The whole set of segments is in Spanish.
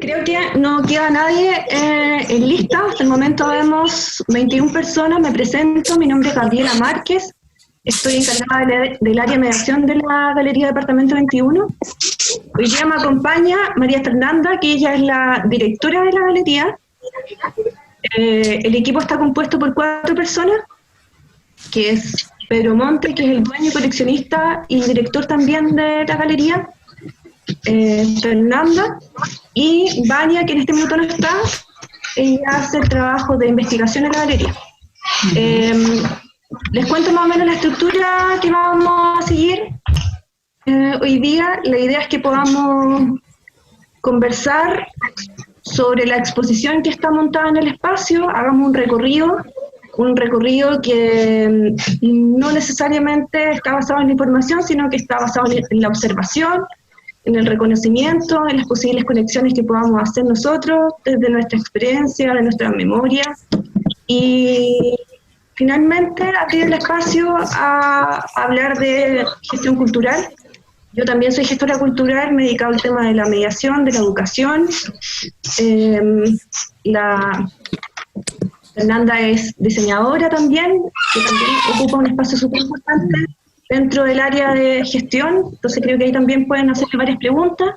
Creo que no queda nadie en lista. Hasta el momento vemos 21 personas. Me presento, mi nombre es Gabriela Márquez. Estoy encargada del área de mediación de la Galería Departamento 21. Hoy día me acompaña María Fernanda, que ella es la directora de la galería. El equipo está compuesto por 4 personas, que es Pedro Monte, que es el dueño, coleccionista y director también de la galería. Fernanda y Vania, que en este minuto no está. Ella hace el trabajo de investigación en la galería. Les cuento más o menos la estructura que vamos a seguir hoy día. La idea es que podamos conversar sobre la exposición que está montada en el espacio, hagamos un recorrido que no necesariamente está basado en la información, sino que está basado en la observación, en el reconocimiento, en las posibles conexiones que podamos hacer nosotros desde nuestra experiencia, de nuestra memoria, y finalmente abrir el espacio a hablar de gestión cultural. Yo también soy gestora cultural, me he dedicado al tema de la mediación, de la educación. Fernanda es diseñadora también, que también ocupa un espacio súper importante dentro del área de gestión, entonces creo que ahí también pueden hacerle varias preguntas.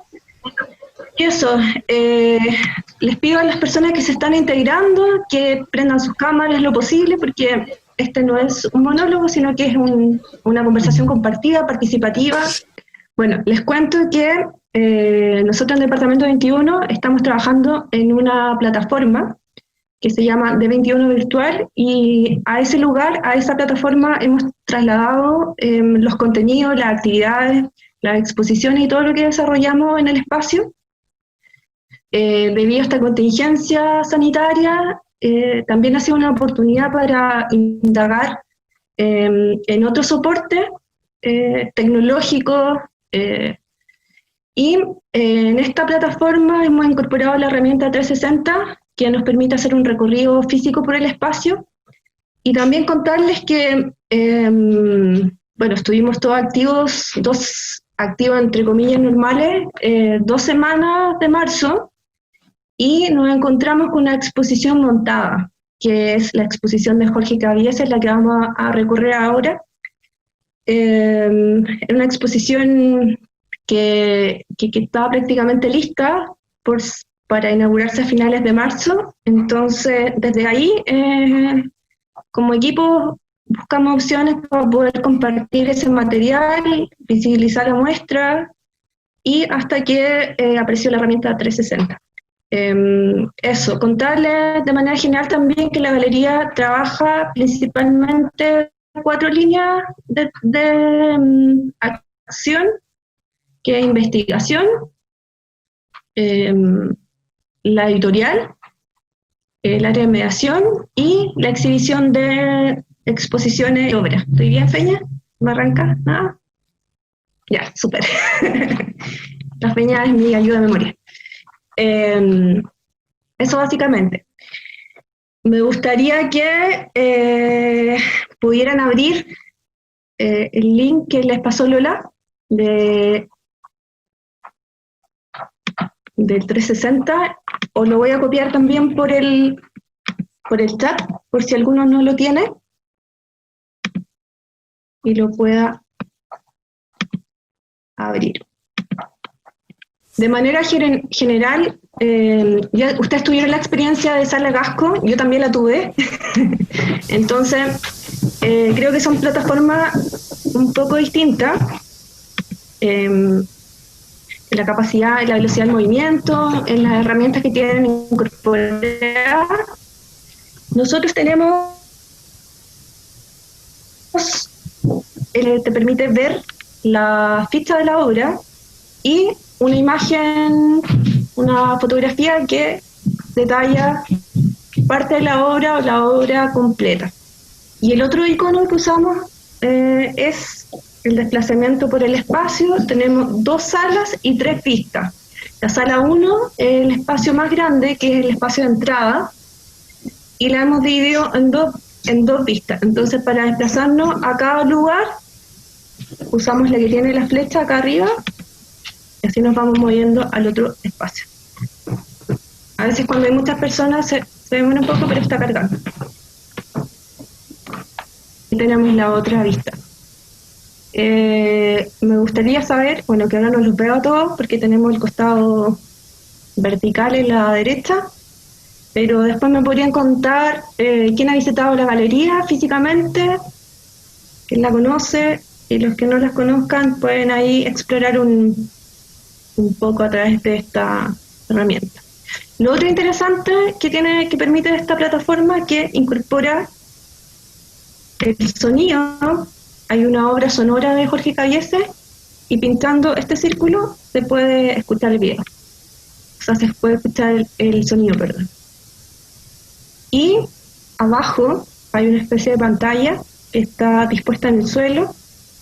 Y eso, les pido a las personas que se están integrando que prendan sus cámaras lo posible, porque este no es un monólogo, sino que es una conversación compartida, participativa. Bueno, les cuento que nosotros en el Departamento 21 estamos trabajando en una plataforma que se llama D21 Virtual, y a ese lugar, a esa plataforma, hemos trasladado los contenidos, las actividades, las exposiciones y todo lo que desarrollamos en el espacio. Debido a esta contingencia sanitaria, también ha sido una oportunidad para indagar en otros soportes tecnológicos, y en esta plataforma hemos incorporado la herramienta 360, que nos permite hacer un recorrido físico por el espacio, y también contarles que, bueno, estuvimos todos activos entre comillas normales, 2 semanas de marzo, y nos encontramos con una exposición montada, que es la exposición de Jorge Cabieses, la que vamos a recorrer ahora. Es una exposición que estaba prácticamente lista para inaugurarse a finales de marzo. Entonces, desde ahí, como equipo, buscamos opciones para poder compartir ese material, visibilizar la muestra, y hasta que apareció la herramienta 360. Eso, contarles de manera general también que la galería trabaja principalmente 4 líneas de acción, que es investigación, la editorial, el área de mediación y la exhibición de exposiciones y obras. ¿Estoy bien, Feña? ¿Me arranca? ¿Nada? Ya, súper. La Feña es mi ayuda de memoria. Eso básicamente. Me gustaría que pudieran abrir el link que les pasó Lola del 360, o lo voy a copiar también por el chat, por si alguno no lo tiene, y lo pueda abrir. De manera general, ya ustedes tuvieron la experiencia de Sala Gasco, yo también la tuve. Entonces, creo que son plataformas un poco distintas. En la capacidad y la velocidad del movimiento, en las herramientas que tienen incorporadas. Nosotros tenemos, te permite ver la ficha de la obra y una imagen, una fotografía que detalla parte de la obra o la obra completa. Y el otro icono que usamos es el desplazamiento por el espacio. Tenemos 2 salas y 3 vistas. La sala 1 es el espacio más grande, que es el espacio de entrada, y la hemos dividido en dos vistas. Entonces, para desplazarnos a cada lugar, usamos la que tiene la flecha acá arriba, y así nos vamos moviendo al otro espacio. A veces cuando hay muchas personas se demora un poco, pero está cargando. Y tenemos la otra vista. Me gustaría saber, bueno, que ahora no los veo a todos porque tenemos el costado vertical en la derecha, pero después me podrían contar quién ha visitado la galería físicamente, quién la conoce, y los que no las conozcan pueden ahí explorar un poco a través de esta herramienta. Lo otro interesante que permite esta plataforma es que incorpora el sonido. Hay una obra sonora de Jorge Cabiese y pintando este círculo se puede escuchar el video. O sea, se puede escuchar el sonido, perdón. Y abajo hay una especie de pantalla que está dispuesta en el suelo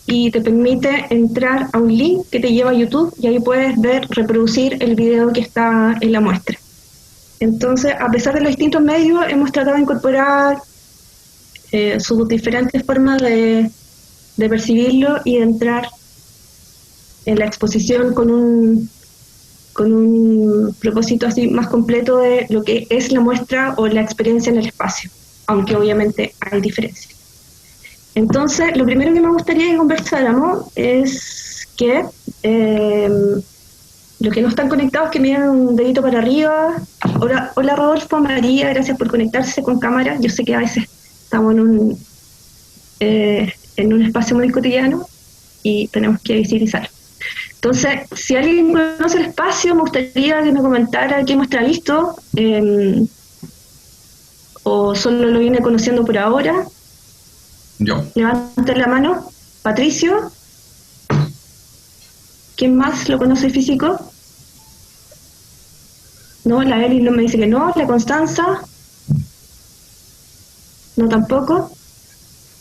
y te permite entrar a un link que te lleva a YouTube y ahí puedes reproducir el video que está en la muestra. Entonces, a pesar de los distintos medios, hemos tratado de incorporar sus diferentes formas de percibirlo y de entrar en la exposición con un propósito así más completo de lo que es la muestra o la experiencia en el espacio, aunque obviamente hay diferencias. Entonces, lo primero que me gustaría que conversáramos es que los que no están conectados, que me den un dedito para arriba. Hola Rodolfo, María, gracias por conectarse con cámara. Yo sé que a veces estamos en un espacio muy cotidiano y tenemos que visibilizarlo. Entonces, si alguien conoce el espacio, me gustaría que me comentara qué muestra ha visto, o solo lo viene conociendo por ahora. Yo. Levanta la mano. Patricio. ¿Quién más lo conoce físico? No, la Eli no me dice que no. La Constanza. No, tampoco.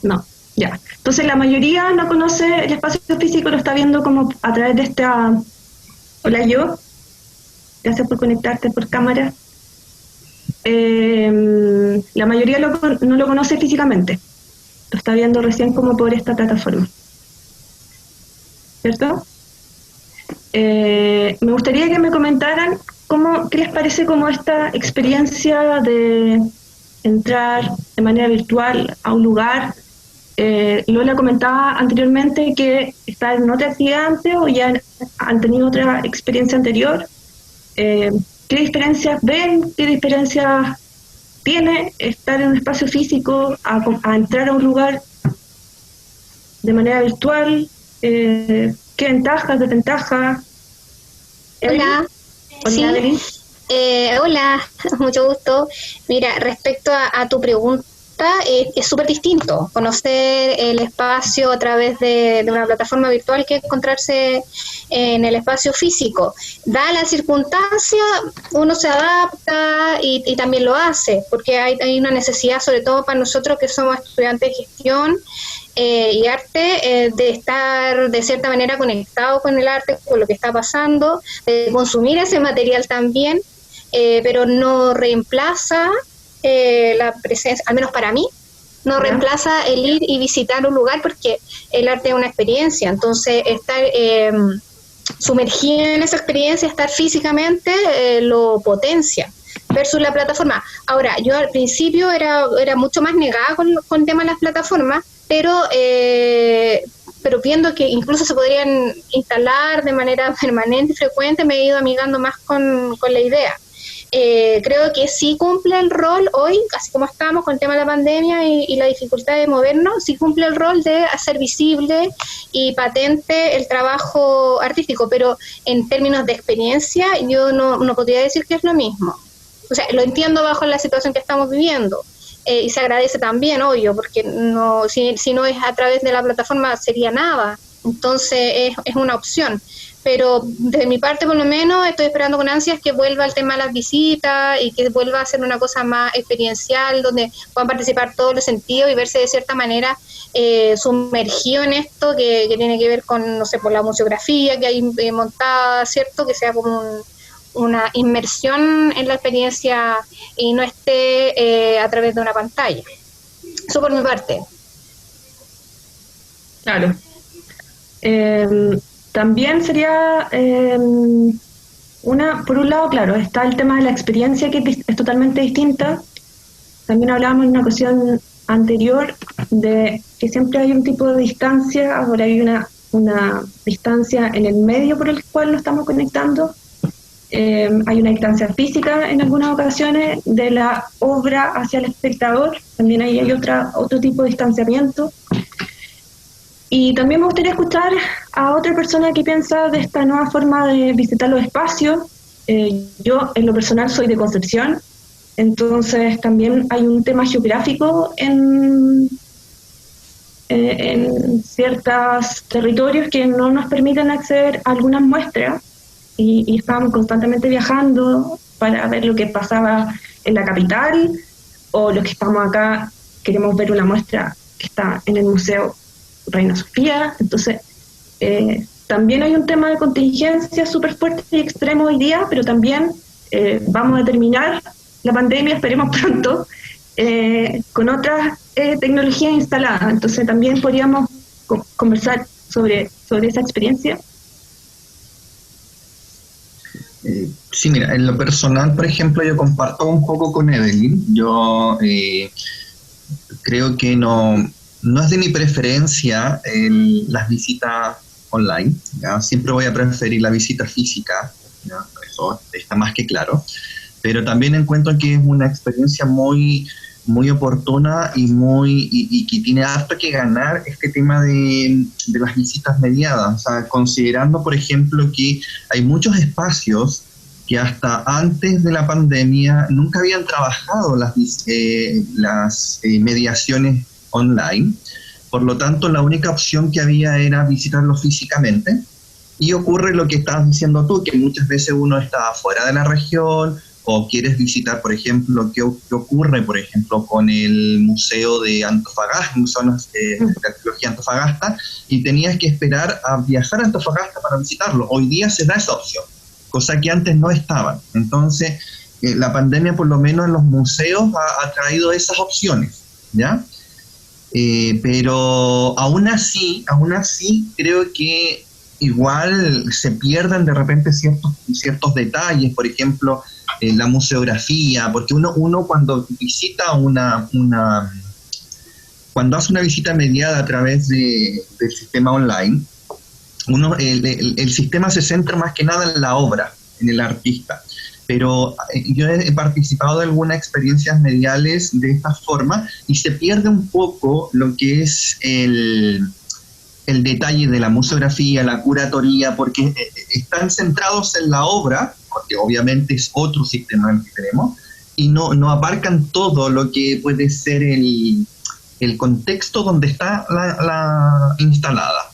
No, ya. Entonces la mayoría no conoce el espacio físico, lo está viendo como a través de esta... Hola, yo. Gracias por conectarte por cámara. La mayoría no lo conoce físicamente. Lo está viendo recién como por esta plataforma. ¿Cierto? Me gustaría que me comentaran qué les parece como esta experiencia de entrar de manera virtual a un lugar. Lola comentaba anteriormente que está en otra actividad antes o ya han tenido otra experiencia anterior. ¿Qué diferencias ven? ¿Qué diferencias tiene estar en un espacio físico a entrar a un lugar de manera virtual? ¿Qué ventajas, desventajas? Hola. Hola, Sí. Hola, mucho gusto. Mira, respecto a tu pregunta, es súper distinto conocer el espacio a través de una plataforma virtual que encontrarse en el espacio físico. Da la circunstancia, uno se adapta y también lo hace, porque hay una necesidad, sobre todo para nosotros que somos estudiantes de gestión y arte, de estar de cierta manera conectado con el arte, con lo que está pasando, de consumir ese material también, pero no reemplaza la presencia, al menos para mí, no reemplaza el ir y visitar un lugar, porque el arte es una experiencia, entonces estar sumergido en esa experiencia, estar físicamente, lo potencia versus la plataforma. Ahora, yo al principio era mucho más negada con el tema de las plataformas, pero viendo que incluso se podrían instalar de manera permanente y frecuente, me he ido amigando más con la idea. Creo que sí cumple el rol hoy, así como estamos con el tema de la pandemia y la dificultad de movernos, sí cumple el rol de hacer visible y patente el trabajo artístico, pero en términos de experiencia yo no podría decir que es lo mismo. O sea, lo entiendo bajo la situación que estamos viviendo, y se agradece también, obvio, porque si no es a través de la plataforma sería nada, entonces es una opción. Pero de mi parte, por lo menos, estoy esperando con ansias que vuelva el tema de las visitas y que vuelva a ser una cosa más experiencial, donde puedan participar todos los sentidos y verse de cierta manera sumergido en esto que tiene que ver con, no sé, por la museografía que hay montada, ¿cierto? Que sea como una inmersión en la experiencia y no esté a través de una pantalla. Eso por mi parte. Claro. También sería Por un lado, claro, está el tema de la experiencia que es totalmente distinta. También hablábamos en una ocasión anterior de que siempre hay un tipo de distancia, ahora hay una distancia en el medio por el cual nos estamos conectando. Hay una distancia física en algunas ocasiones de la obra hacia el espectador, también ahí hay otro tipo de distanciamiento. Y también me gustaría escuchar a otra persona que piensa de esta nueva forma de visitar los espacios. Yo, en lo personal, soy de Concepción, entonces también hay un tema geográfico en ciertos territorios que no nos permiten acceder a algunas muestras y estábamos constantemente viajando para ver lo que pasaba en la capital, o los que estamos acá queremos ver una muestra que está en el Museo Reina Sofía. Entonces también hay un tema de contingencia súper fuerte y extremo hoy día, pero también vamos a terminar la pandemia, esperemos pronto, con otras tecnologías instaladas. Entonces también podríamos conversar sobre esa experiencia. Sí, mira, en lo personal, por ejemplo, yo comparto un poco con Evelyn. Yo creo que no es de mi preferencia las visitas online, ¿ya? Siempre voy a preferir la visita física, ¿ya? Eso está más que claro, pero también encuentro que es una experiencia muy, muy oportuna y que tiene harto que ganar este tema de las visitas mediadas. O sea, considerando, por ejemplo, que hay muchos espacios que hasta antes de la pandemia nunca habían trabajado las mediaciones online. Por lo tanto, la única opción que había era visitarlo físicamente. Y ocurre lo que estabas diciendo tú, que muchas veces uno está fuera de la región o quieres visitar, por ejemplo, qué ocurre, por ejemplo, con el Museo de Antofagasta, el Museo de Arqueología Antofagasta, y tenías que esperar a viajar a Antofagasta para visitarlo. Hoy día se da esa opción, cosa que antes no estaba. Entonces, la pandemia, por lo menos en los museos, ha traído esas opciones, ¿ya? Pero aún así, creo que igual se pierden de repente ciertos detalles, por ejemplo, la museografía, porque uno cuando visita cuando hace una visita mediada a través del sistema online, el sistema se centra más que nada en la obra, en el artista. Pero yo he participado de algunas experiencias mediales de esta forma y se pierde un poco lo que es el detalle de la museografía, la curatoría, porque están centrados en la obra, porque obviamente es otro sistema el que tenemos, y no abarcan todo lo que puede ser el contexto donde está la instalada.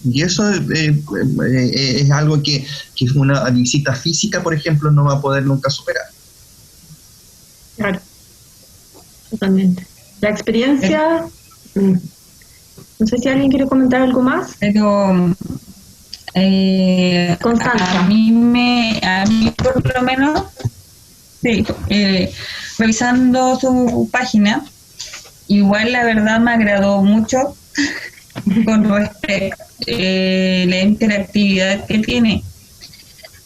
Y eso es algo que una visita física, por ejemplo, no va a poder nunca superar. Claro, totalmente. La experiencia, no sé si alguien quiere comentar algo más. Pero Constanza. a mí por lo menos, sí, revisando su página, igual la verdad me agradó mucho con respecto a la interactividad que tiene,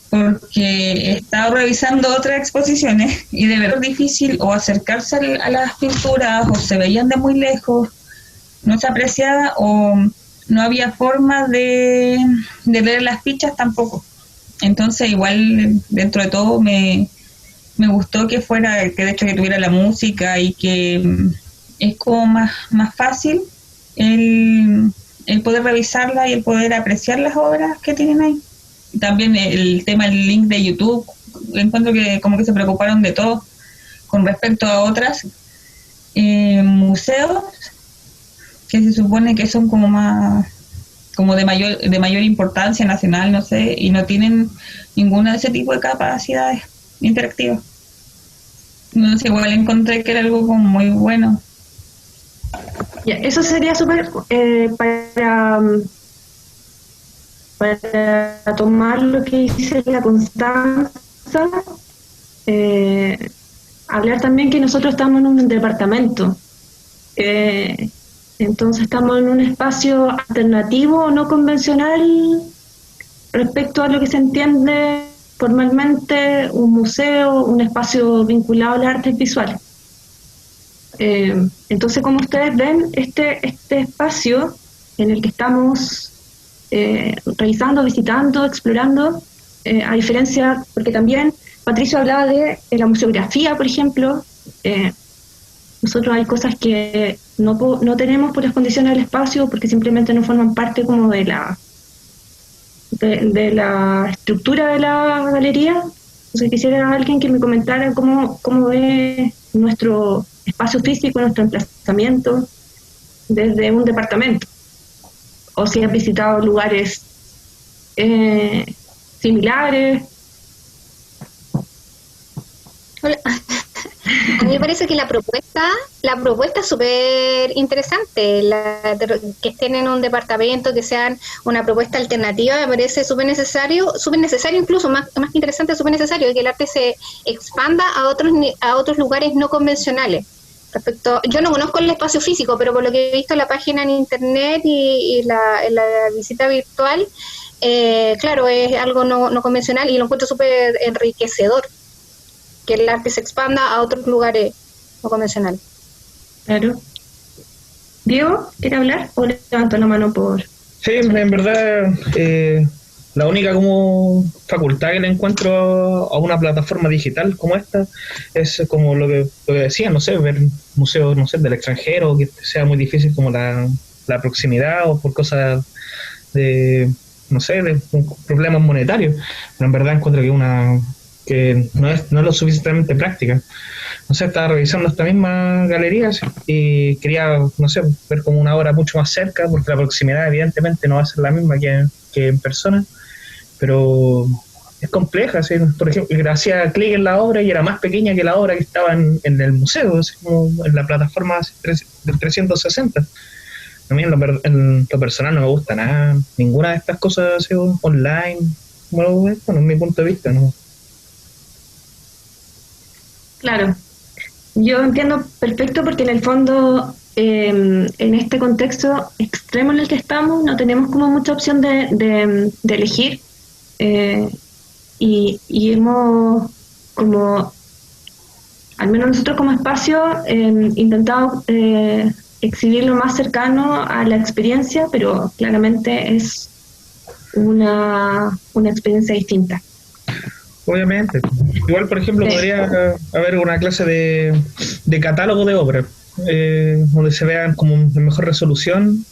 porque he estado revisando otras exposiciones y de verdad es difícil o acercarse a las pinturas, o se veían de muy lejos, no se apreciaba, o no había forma de leer las fichas tampoco. Entonces igual dentro de todo me gustó que fuera, que de hecho que tuviera la música y que es como más fácil el poder revisarla y el poder apreciar las obras que tienen ahí. También el tema del link de YouTube, encuentro que como que se preocuparon de todo con respecto a otras museos que se supone que son como más como de mayor importancia nacional, no sé, y no tienen ninguna de ese tipo de capacidades interactivas. No sé, igual encontré que era algo como muy bueno. Ya, eso sería súper para tomar lo que dice la Constanza, hablar también que nosotros estamos en un departamento, entonces estamos en un espacio alternativo o no convencional respecto a lo que se entiende formalmente un museo, un espacio vinculado a las artes visuales. Entonces, como ustedes ven, este espacio en el que estamos revisando, visitando, explorando, a diferencia, porque también Patricio hablaba de la museografía, por ejemplo. Nosotros hay cosas que no tenemos por las condiciones del espacio, porque simplemente no forman parte como de la estructura de la galería. Entonces quisiera alguien que me comentara cómo ve nuestro espacio físico, nuestro emplazamiento desde un departamento, o si has visitado lugares similares. Hola. A mí me parece que la propuesta es súper interesante, que estén en un departamento, que sean una propuesta alternativa, me parece súper necesario incluso, más que interesante, súper necesario, que el arte se expanda a otros lugares no convencionales. Yo no conozco el espacio físico, pero por lo que he visto en la página en internet y la visita virtual, claro, es algo no convencional y lo encuentro súper enriquecedor, que el arte se expanda a otros lugares no convencionales. Claro. Diego, ¿quiere hablar o levanto la mano por...? Sí, en verdad, la única como facultad que le encuentro a una plataforma digital como esta es como lo que decía, no sé, ver museos, no sé, del extranjero, que sea muy difícil como la proximidad o por cosas de, no sé, de problemas monetarios. Pero en verdad encuentro que no es lo suficientemente práctica. No sé, estaba revisando esta misma galería y quería, no sé, ver como una obra mucho más cerca, porque la proximidad evidentemente no va a ser la misma que en persona, pero es compleja, ¿sí? Por ejemplo, hacía clic en la obra y era más pequeña que la obra que estaba en el museo, así como en la plataforma del 360. A mí en lo personal no me gusta nada, ninguna de estas cosas así, online, bueno, en mi punto de vista, ¿no? Claro, yo entiendo perfecto porque en el fondo, en este contexto extremo en el que estamos, no tenemos como mucha opción de elegir, y hemos como, al menos nosotros como espacio, intentado exhibir lo más cercano a la experiencia, pero claramente es una experiencia distinta. Obviamente. Igual, por ejemplo, podría haber una clase de catálogo de obras, donde se vean como en mejor resolución,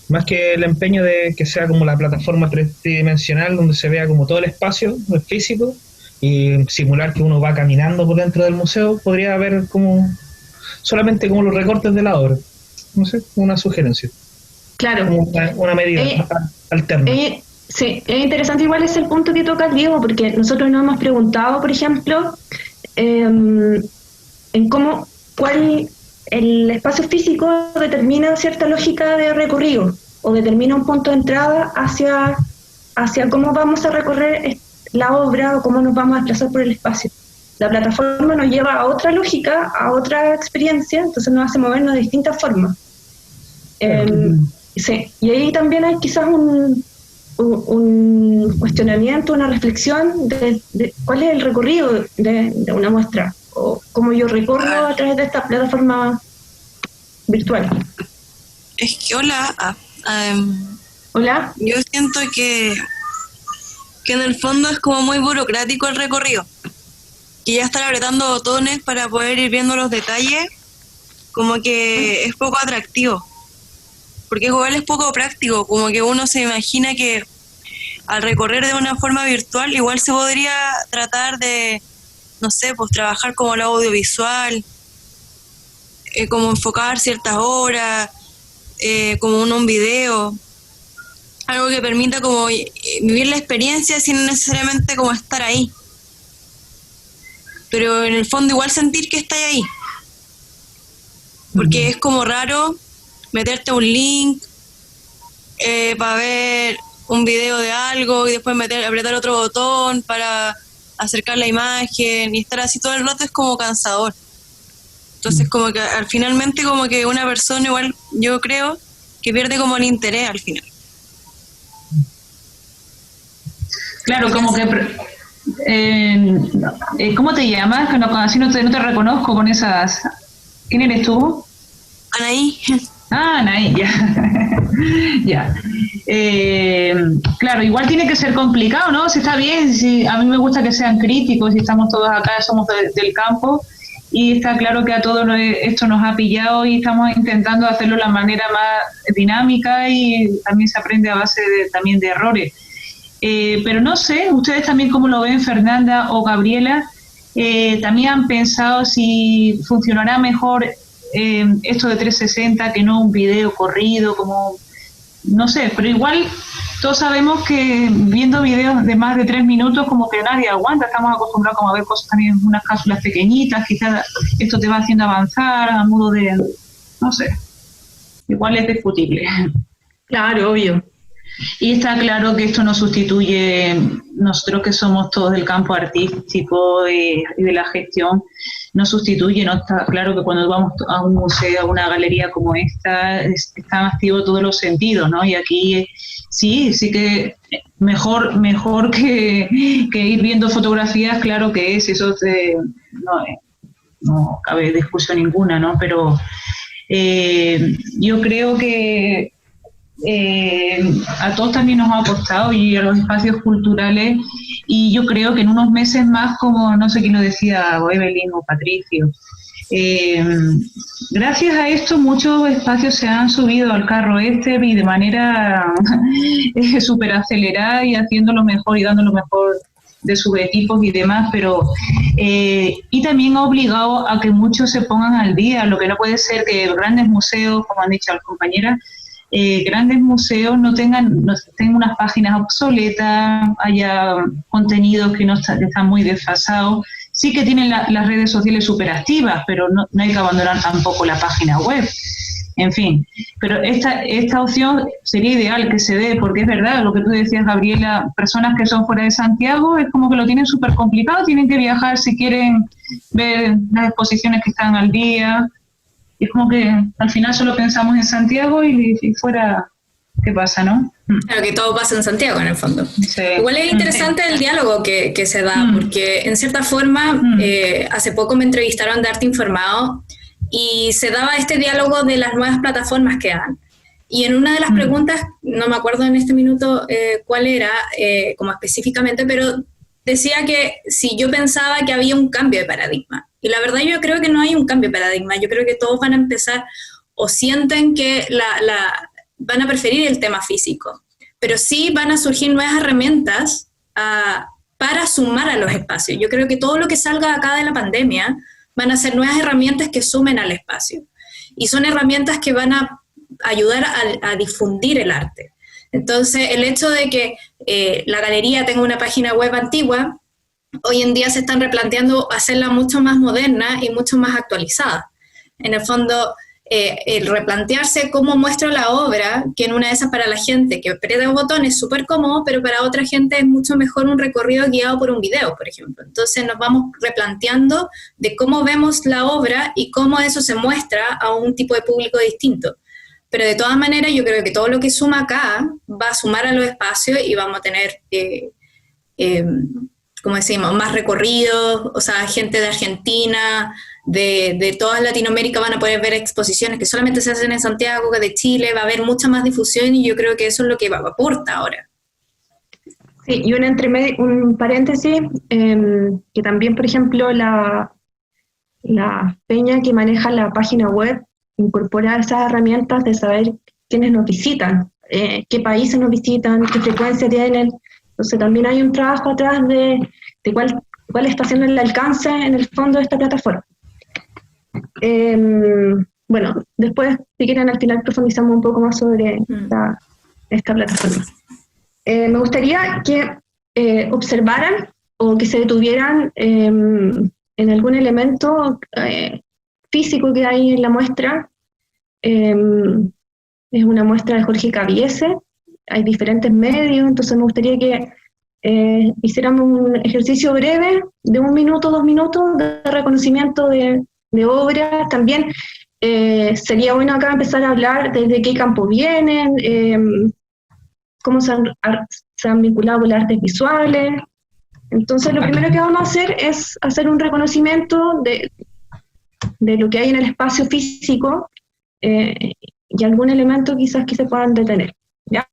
más que el empeño de que sea como la plataforma tridimensional, donde se vea como todo el espacio físico y simular que uno va caminando por dentro del museo. Podría haber como solamente como los recortes de la obra. No sé, una sugerencia. Claro. Como una medida alterna. Sí, es interesante igual ese el punto que toca el Diego, porque nosotros nos hemos preguntado, por ejemplo, en cuál el espacio físico determina cierta lógica de recorrido, o determina un punto de entrada hacia cómo vamos a recorrer la obra o cómo nos vamos a desplazar por el espacio. La plataforma nos lleva a otra lógica, a otra experiencia, entonces nos hace movernos de distintas formas. Sí, y ahí también hay quizás un cuestionamiento, una reflexión de cuál es el recorrido de una muestra, o cómo yo recorro a través de esta plataforma virtual. Es que hola. Hola. Yo siento que en el fondo es como muy burocrático el recorrido, y ya estar apretando botones para poder ir viendo los detalles como que es poco atractivo, porque igual es poco práctico, como que uno se imagina que al recorrer de una forma virtual igual se podría tratar de, no sé, pues trabajar como el audiovisual, como enfocar ciertas horas, como un video, algo que permita como vivir la experiencia sin necesariamente como estar ahí, pero en el fondo igual sentir que estás ahí, porque es como raro meterte un link para ver un video de algo y después apretar otro botón para acercar la imagen y estar así todo el rato es como cansador. Entonces como que finalmente como que una persona igual yo creo que pierde como el interés al final. Claro, como que ¿Cómo te llamas? Que así no te reconozco con esas... ¿Quién eres tú? Anaí. Ah, Anaí, ya. Ya. Claro, igual tiene que ser complicado, ¿no? Si está bien, si a mí me gusta que sean críticos, si estamos todos acá, somos del campo, y está claro que a todos esto nos ha pillado y estamos intentando hacerlo de la manera más dinámica y también se aprende a base también de errores. Pero no sé, ustedes también cómo lo ven, Fernanda o Gabriela, también han pensado si funcionará mejor esto de 360 que no un video corrido, como, no sé, pero igual todos sabemos que viendo videos de más de 3 minutos como que nadie aguanta, estamos acostumbrados como a ver cosas también, unas cápsulas pequeñitas, quizás esto te va haciendo avanzar a modo de, no sé, igual es discutible. Claro, obvio. Y está claro que esto no sustituye, nosotros que somos todos del campo artístico y de la gestión, no sustituye, no está claro que cuando vamos a un museo, a una galería como esta, están activos todos los sentidos, ¿no? Y aquí sí que mejor que ir viendo fotografías, claro que es, eso no cabe discusión ninguna, ¿no? Pero yo creo que a todos también nos ha costado y a los espacios culturales, y yo creo que en unos meses más, como no sé quién lo decía, o Evelyn o Patricio, gracias a esto muchos espacios se han subido al carro este y de manera súper acelerada y haciendo lo mejor y dando lo mejor de sus equipos y demás, pero y también ha obligado a que muchos se pongan al día. Lo que no puede ser que grandes museos, como han dicho las compañeras, grandes museos no tengan unas páginas obsoletas, haya contenidos que están muy desfasados. Sí que tienen las redes sociales súper activas, pero no hay que abandonar tampoco la página web. En fin, pero esta opción sería ideal que se dé, porque es verdad, lo que tú decías, Gabriela, personas que son fuera de Santiago es como que lo tienen súper complicado, tienen que viajar si quieren ver las exposiciones que están al día. Es como que al final solo pensamos en Santiago y fuera, ¿qué pasa, no? Claro, que todo pasa en Santiago, en el fondo. Sí. Igual es interesante el diálogo que se da, porque en cierta forma, hace poco me entrevistaron de Arte Informado y se daba este diálogo de las nuevas plataformas que dan. Y en una de las preguntas, no me acuerdo en este minuto cuál era, como específicamente, pero decía que si yo pensaba que había un cambio de paradigma. Y la verdad yo creo que no hay un cambio de paradigma. Yo creo que todos van a empezar o sienten que van a preferir el tema físico. Pero sí van a surgir nuevas herramientas para sumar a los espacios. Yo creo que todo lo que salga acá de la pandemia van a ser nuevas herramientas que sumen al espacio. Y son herramientas que van a ayudar a difundir el arte. Entonces, el hecho de que la galería tenga una página web antigua, hoy en día se están replanteando hacerla mucho más moderna y mucho más actualizada. En el fondo, el replantearse cómo muestro la obra, que en una de esas para la gente que aprieta un botón es súper cómodo, pero para otra gente es mucho mejor un recorrido guiado por un video, por ejemplo. Entonces nos vamos replanteando de cómo vemos la obra y cómo eso se muestra a un tipo de público distinto. Pero de todas maneras yo creo que todo lo que suma acá va a sumar a los espacios y vamos a tener, como decimos, más recorridos, o sea, gente de Argentina, de toda Latinoamérica van a poder ver exposiciones que solamente se hacen en Santiago, que de Chile, va a haber mucha más difusión y yo creo que eso es lo que aporta ahora. Sí, y un paréntesis, que también, por ejemplo, la peña que maneja la página web incorpora esas herramientas de saber quiénes nos visitan, qué países nos visitan, qué frecuencia tienen. Entonces también hay un trabajo atrás de cuál está haciendo el alcance en el fondo de esta plataforma. Bueno, después, si quieren, al final profundizamos un poco más sobre esta plataforma. Me gustaría que observaran o que se detuvieran en algún elemento físico que hay en la muestra. Es una muestra de Jorge Cabiese, hay diferentes medios, entonces me gustaría que hiciéramos un ejercicio breve de 1 minuto, 2 minutos de reconocimiento de obras. También sería bueno acá empezar a hablar desde qué campo vienen, cómo se han vinculado con las artes visuales, Entonces lo primero que vamos a hacer es hacer un reconocimiento de lo que hay en el espacio físico y algún elemento quizás que se puedan detener. ¿Ya?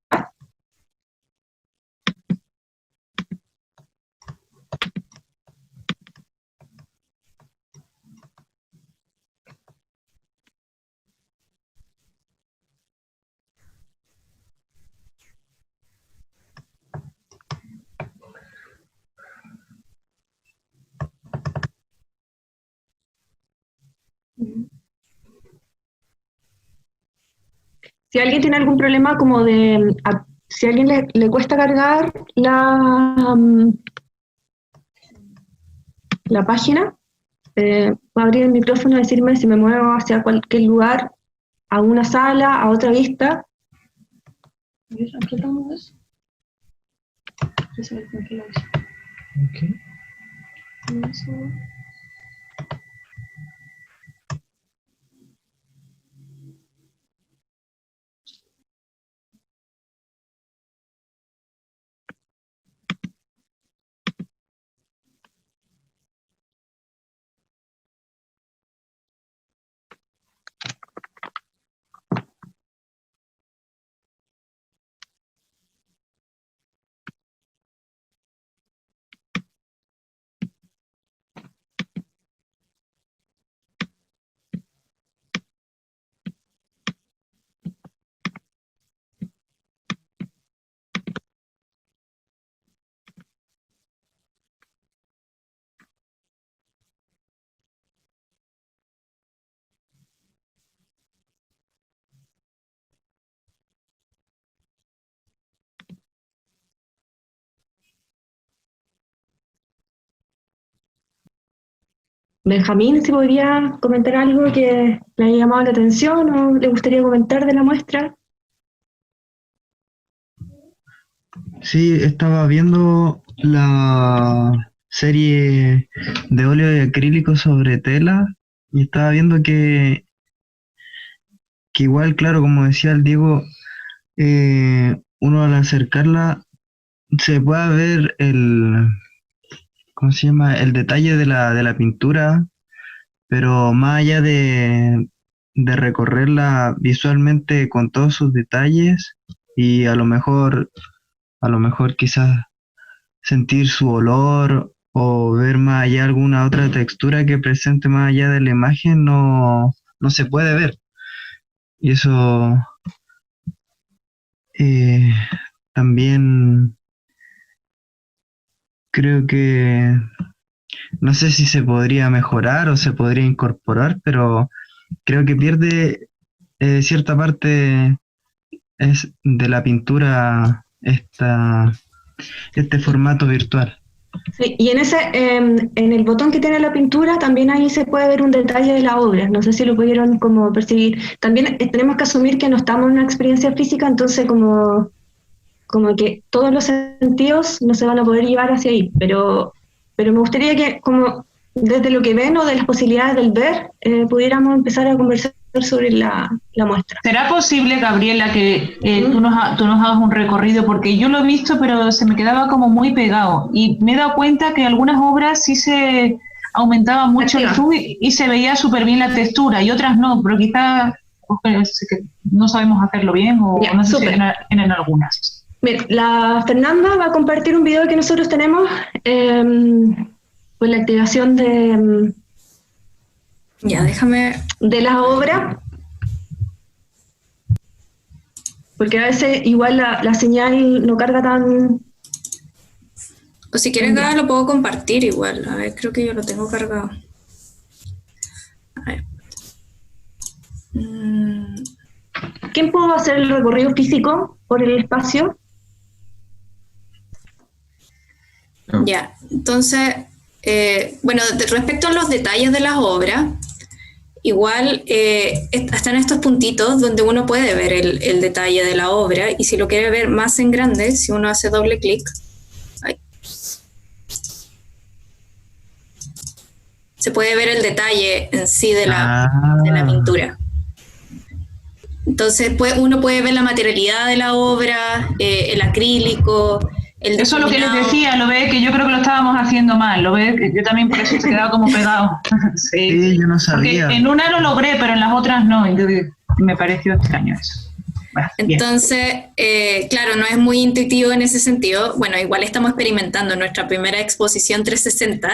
Si alguien tiene algún problema como si a alguien le cuesta cargar la página, puedo abrir el micrófono y decirme si me muevo hacia cualquier lugar, a una sala, a otra vista. ¿Aquí estamos eso? Okay. Benjamín, si podría comentar algo que le haya llamado la atención o le gustaría comentar de la muestra. Sí, estaba viendo la serie de óleo y acrílico sobre tela y estaba viendo que igual, claro, como decía el Diego, uno al acercarla se puede ver ¿cómo se llama? El detalle de la pintura, pero más allá de recorrerla visualmente con todos sus detalles y a lo mejor quizás sentir su olor o ver más allá alguna otra textura que presente más allá de la imagen, no se puede ver. Y eso también creo que no sé si se podría mejorar o se podría incorporar, pero creo que pierde cierta parte es de la pintura este formato virtual. Sí, y en el botón que tiene la pintura también ahí se puede ver un detalle de la obra, no sé si lo pudieron como percibir. También tenemos que asumir que no estamos en una experiencia física, entonces como que todos los sentidos no se van a poder llevar hacia ahí, pero me gustaría que como desde lo que ven o de las posibilidades del ver, pudiéramos empezar a conversar sobre la muestra. ¿Será posible, Gabriela, que tú nos hagas un recorrido? Porque yo lo he visto, pero se me quedaba como muy pegado. Y me he dado cuenta que algunas obras sí se aumentaba mucho el zoom y se veía súper bien la textura, y otras no, pero quizás no sabemos hacerlo bien o ya, no sé si en algunas. Mira, la Fernanda va a compartir un video que nosotros tenemos con la activación de... Ya, déjame... de la obra, porque a veces igual la señal no carga tan... O si quieres, lo puedo compartir igual. A ver, creo que yo lo tengo cargado. A ver. ¿Quién pudo hacer el recorrido físico por el espacio? Ya, entonces, bueno, respecto a los detalles de las obras, igual están estos puntitos donde uno puede ver el detalle de la obra, y si lo quiere ver más en grande, si uno hace doble clic, se puede ver el detalle en sí de la pintura. Entonces uno puede ver la materialidad de la obra, el acrílico, Eso es lo que les decía, lo ve que yo creo que lo estábamos haciendo mal, lo ve que yo también por eso se quedaba como pegado. Sí, yo no sabía. Porque en una lo logré, pero en las otras no, entonces me pareció extraño eso. Bueno, entonces, claro, no es muy intuitivo en ese sentido. Bueno, igual estamos experimentando nuestra primera exposición 360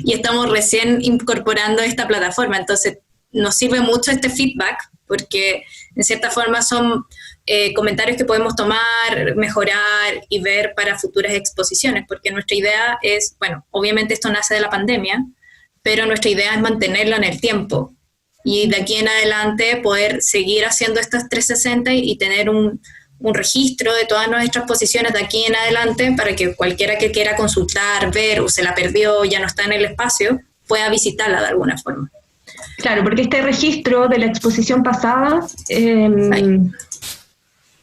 y estamos recién incorporando esta plataforma, entonces nos sirve mucho este feedback porque en cierta forma son comentarios que podemos tomar, mejorar y ver para futuras exposiciones, porque nuestra idea es, bueno, obviamente esto nace de la pandemia, pero nuestra idea es mantenerlo en el tiempo y de aquí en adelante poder seguir haciendo estos 360 y tener un registro de todas nuestras exposiciones de aquí en adelante para que cualquiera que quiera consultar, ver o se la perdió, ya no está en el espacio, pueda visitarla de alguna forma. Claro, porque este registro de la exposición pasada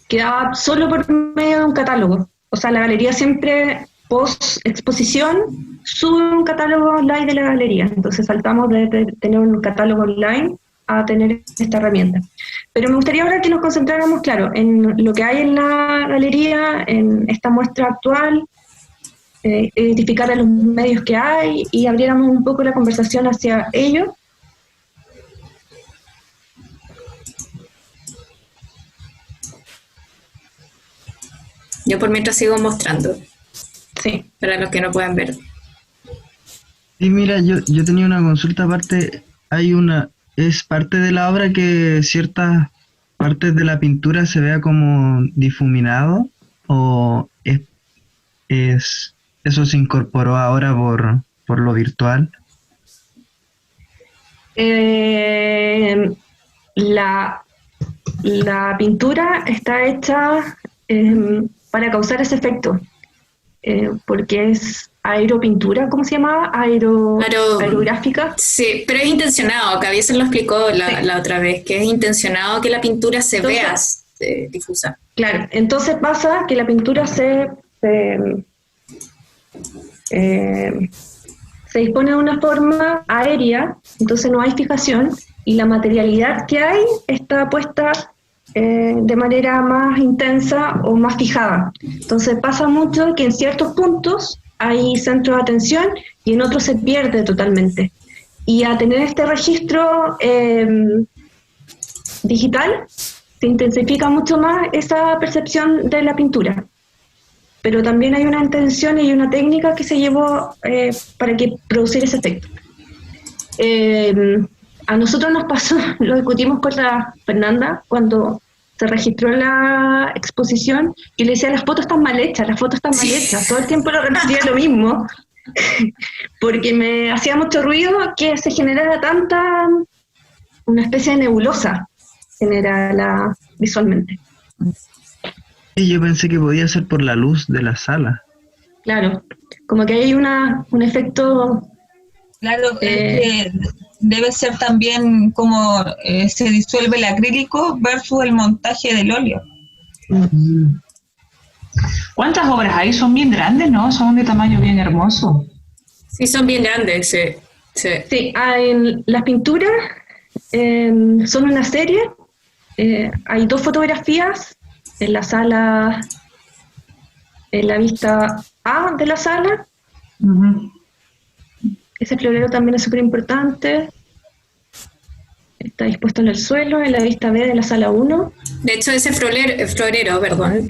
quedaba solo por medio de un catálogo. O sea, la galería siempre, post-exposición, sube un catálogo online de la galería. Entonces saltamos de tener un catálogo online a tener esta herramienta. Pero me gustaría ahora que nos concentráramos, claro, en lo que hay en la galería, en esta muestra actual, identificar los medios que hay y abriéramos un poco la conversación hacia ello. Yo por mientras sigo mostrando. Sí. Para los que no puedan ver. Sí, mira, yo tenía una consulta aparte. ¿Es parte de la obra que ciertas partes de la pintura se vea como difuminado? ¿O eso se incorporó ahora por lo virtual? La pintura está hecha para causar ese efecto, porque es aeropintura, ¿cómo se llamaba? Aerográfica. Sí, pero es intencionado, que a veces lo explicó la otra vez, que es intencionado que la pintura se vea difusa. Claro, entonces pasa que la pintura se dispone de una forma aérea, entonces no hay fijación, y la materialidad que hay está puesta de manera más intensa o más fijada. Entonces pasa mucho que en ciertos puntos hay centros de atención y en otros se pierde totalmente. Y a tener este registro digital, se intensifica mucho más esa percepción de la pintura. Pero también hay una intención y una técnica que se llevó para producir ese efecto. A nosotros nos pasó, lo discutimos con la Fernanda, cuando se registró la exposición, y le decía, las fotos están mal hechas, todo el tiempo lo repetía lo mismo, porque me hacía mucho ruido que se generara una especie de nebulosa, generada visualmente. Sí, yo pensé que podía ser por la luz de la sala. Claro, como que hay un efecto... Claro, debe ser también como se disuelve el acrílico versus el montaje del óleo. ¿Cuántas obras hay? Son bien grandes, ¿no? Son de tamaño bien hermoso. Sí, son bien grandes, sí. Sí, las pinturas son una serie. Hay 2 fotografías en la sala, en la vista A de la sala. Uh-huh. Ese florero también es súper importante. Está dispuesto en el suelo, en la vista B de la sala 1. De hecho, ese florero, perdón,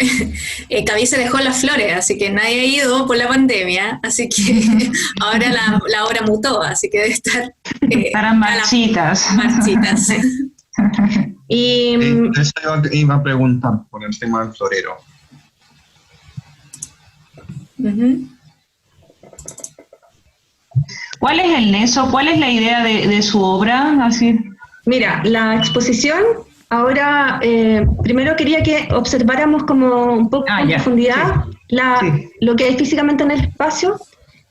Cabi se dejó las flores, así que nadie ha ido por la pandemia, así que ahora la obra mutó, así que debe estar... Estarán marchitas. Marchitas, sí. Y eso iba a preguntar por el tema del florero. Uh-huh. ¿Cuál es el nexo? ¿Cuál es la idea de su obra? Así. Mira, la exposición, ahora primero quería que observáramos como un poco en profundidad lo que hay físicamente en el espacio,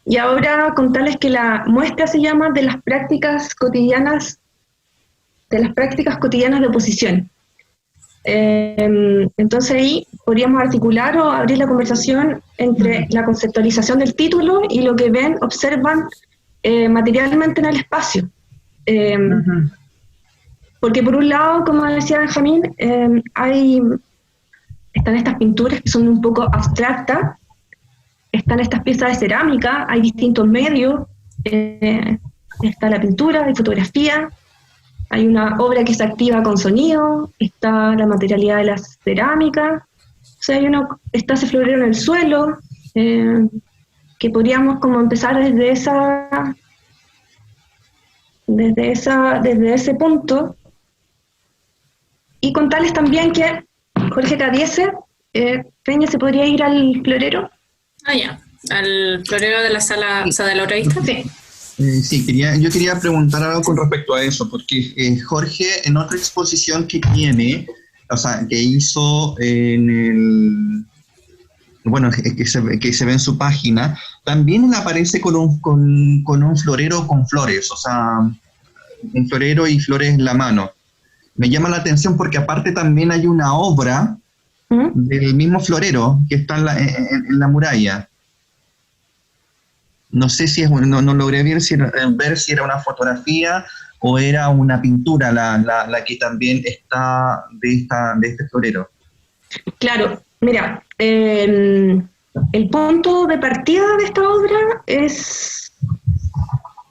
y ahora contarles que la muestra se llama de las prácticas cotidianas de oposición. Entonces ahí podríamos articular o abrir la conversación entre la conceptualización del título y lo que observan materialmente en el espacio. Porque por un lado, como decía Benjamín, están estas pinturas que son un poco abstractas, están estas piezas de cerámica, hay distintos medios, está la pintura, hay fotografía, hay una obra que se activa con sonido, está la materialidad de la cerámica, o sea, está ese florero en el suelo, que podríamos como empezar desde ese punto, y contarles también que Jorge Cabiese, Peña, ¿se podría ir al florero? Ah, ya, al florero de la sala, o sea, de la otra vista. Sí. Sí, yo quería preguntar algo con respecto a eso, porque Jorge, en otra exposición que tiene, o sea, que hizo en el... Bueno, que se ve en su página, también él aparece con un florero con flores, o sea, un florero y flores en la mano. Me llama la atención porque aparte también hay una obra del mismo florero que está en la muralla. No sé si no logré ver si era una fotografía o era una pintura la que también está de este florero. Claro, mira, el punto de partida de esta obra es,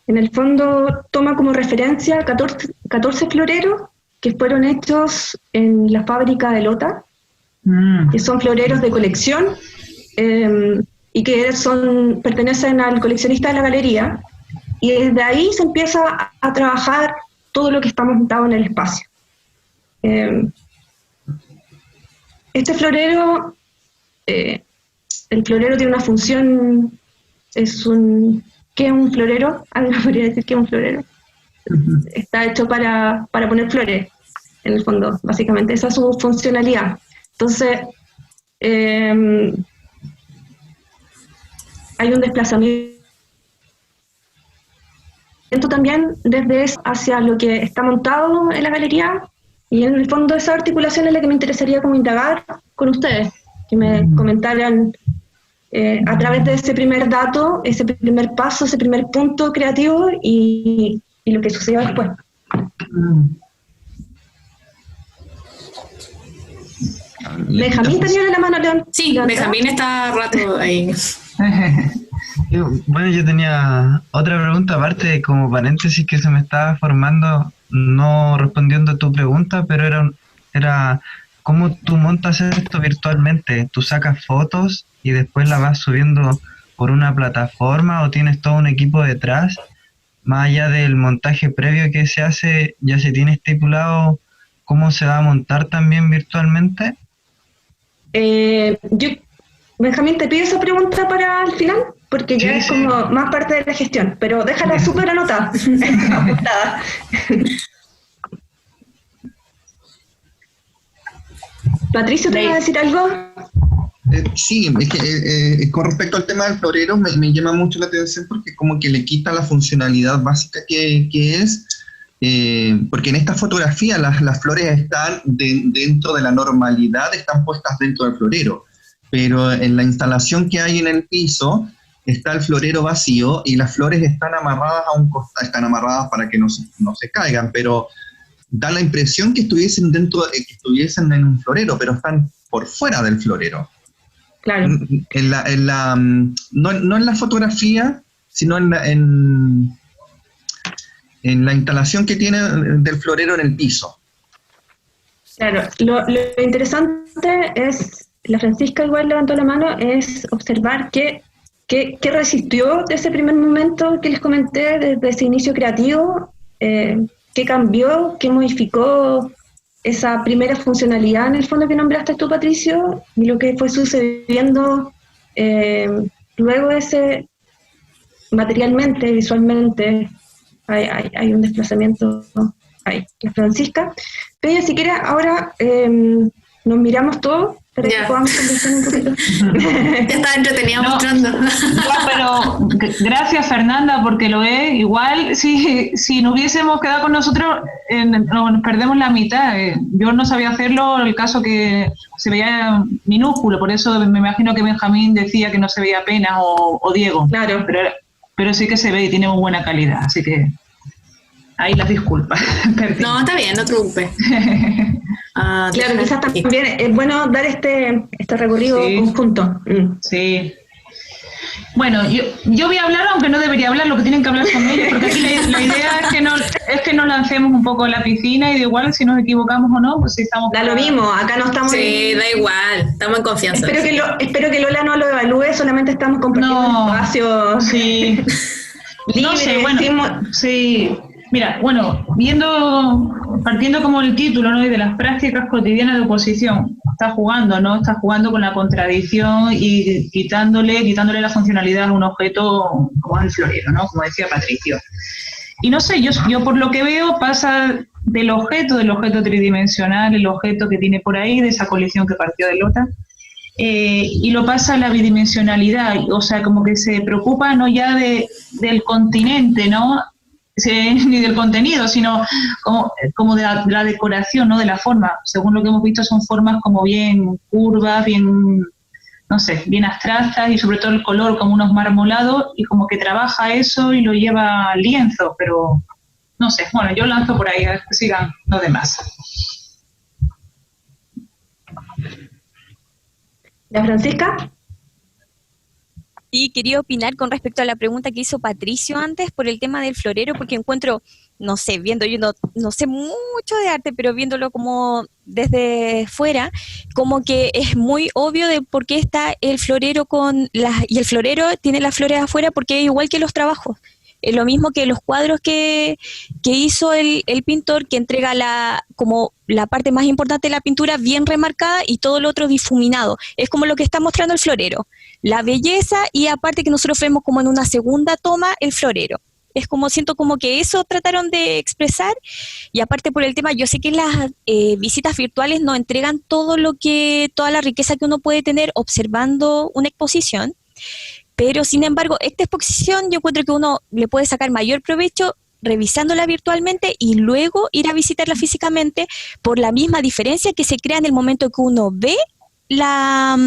en el fondo, toma como referencia 14 floreros que fueron hechos en la fábrica de Lota, que son floreros de colección, y que pertenecen al coleccionista de la galería, y desde ahí se empieza a trabajar todo lo que está montado en el espacio. Este florero, el florero tiene una función, ¿qué es un florero? ¿Alguien podría decir qué es un florero? Está hecho para poner flores, en el fondo, básicamente, esa es su funcionalidad. Entonces, hay un desplazamiento también desde eso hacia lo que está montado en la galería, y en el fondo esa articulación es la que me interesaría como indagar con ustedes, que me comentaran a través de ese primer dato, ese primer paso, ese primer punto creativo y lo que sucedió después. Benjamín tenía de la mano, León. Sí, Benjamín está rato ahí. Bueno, yo tenía otra pregunta aparte, como paréntesis, que se me estaba formando, no respondiendo a tu pregunta, pero era ¿cómo tú montas esto virtualmente? ¿Tú sacas fotos y después las vas subiendo por una plataforma o tienes todo un equipo detrás? Más allá del montaje previo que se hace, ¿ya se tiene estipulado cómo se va a montar también virtualmente? Benjamín, te pido esa pregunta para el final, porque ya es como más parte de la gestión, pero déjala súper anotada, apuntada. Patricio, ¿te vas a decir algo? Sí, es que con respecto al tema del florero me llama mucho la atención porque como que le quita la funcionalidad básica que es, porque en esta fotografía las flores están dentro de la normalidad, están puestas dentro del florero, pero en la instalación que hay en el piso está el florero vacío y las flores están amarradas a un costado, están amarradas para que no se caigan, pero da la impresión que estuviesen en un florero, pero están por fuera del florero. Claro. No en la fotografía, sino en la instalación que tiene del florero en el piso. Claro, lo interesante es, la Francisca igual levantó la mano, es observar qué resistió de ese primer momento que les comenté, desde ese inicio creativo, qué cambió, qué modificó esa primera funcionalidad en el fondo que nombraste tú, Patricio, y lo que fue sucediendo luego de ese, materialmente, visualmente, hay un desplazamiento ahí. La Francisca. Pero si quieres, ahora nos miramos todos para que podamos conversar un poquito. Ya estaba entretenida mostrando. Pero gracias, Fernanda, porque lo es. Igual, si no hubiésemos quedado con nosotros, nos perdemos la mitad. Yo no sabía hacerlo, el caso que se veía minúsculo, por eso me imagino que Benjamín decía que no se veía apenas, o Diego. Claro. Pero sí que se ve y tiene muy buena calidad, así que ahí las disculpas. No, está bien, no te preocupes. Claro, quizás también es bueno dar este recorrido conjunto. Sí. Bueno, yo voy a hablar, aunque no debería hablar, lo que tienen que hablar son ellos, porque aquí la idea es que nos lancemos un poco a la piscina y de igual si nos equivocamos o no, pues si estamos... Da lo mismo, acá no estamos... Sí, da igual, estamos en confianza. Espero que Lola no lo evalúe, solamente estamos compartiendo espacios. Sí. Libre, no sé, bueno, sí. Mira, bueno, partiendo como el título, ¿no? Y de las prácticas cotidianas de oposición, está jugando con la contradicción y quitándole la funcionalidad a un objeto como es el florero, ¿no? Como decía Patricio. Y no sé, yo por lo que veo pasa del objeto tridimensional, el objeto que tiene por ahí, de esa colisión que partió de Lota, y lo pasa a la bidimensionalidad, o sea, como que se preocupa no ya del continente, ¿no? Ni del contenido, sino como de la decoración, ¿no? De la forma. Según lo que hemos visto, son formas como bien curvas, bien, no sé, bien abstractas, y sobre todo el color como unos marmolados, y como que trabaja eso y lo lleva al lienzo, pero no sé, bueno, yo lanzo por ahí, a ver que sigan los demás. ¿La Francisca? Y quería opinar con respecto a la pregunta que hizo Patricio antes por el tema del florero, porque encuentro, no sé, yo no sé mucho de arte, pero viéndolo como desde fuera, como que es muy obvio de por qué está el florero y el florero tiene las flores afuera, porque es igual que los trabajos. Es lo mismo que los cuadros que hizo el pintor, que entrega como la parte más importante de la pintura bien remarcada y todo lo otro difuminado. Es como lo que está mostrando el florero, la belleza, y aparte que nosotros vemos como en una segunda toma el florero. Es como, siento como que eso trataron de expresar, y aparte por el tema, yo sé que las visitas virtuales nos entregan toda la riqueza que uno puede tener observando una exposición, pero sin embargo, esta exposición yo encuentro que uno le puede sacar mayor provecho revisándola virtualmente y luego ir a visitarla físicamente, por la misma diferencia que se crea en el momento que uno ve la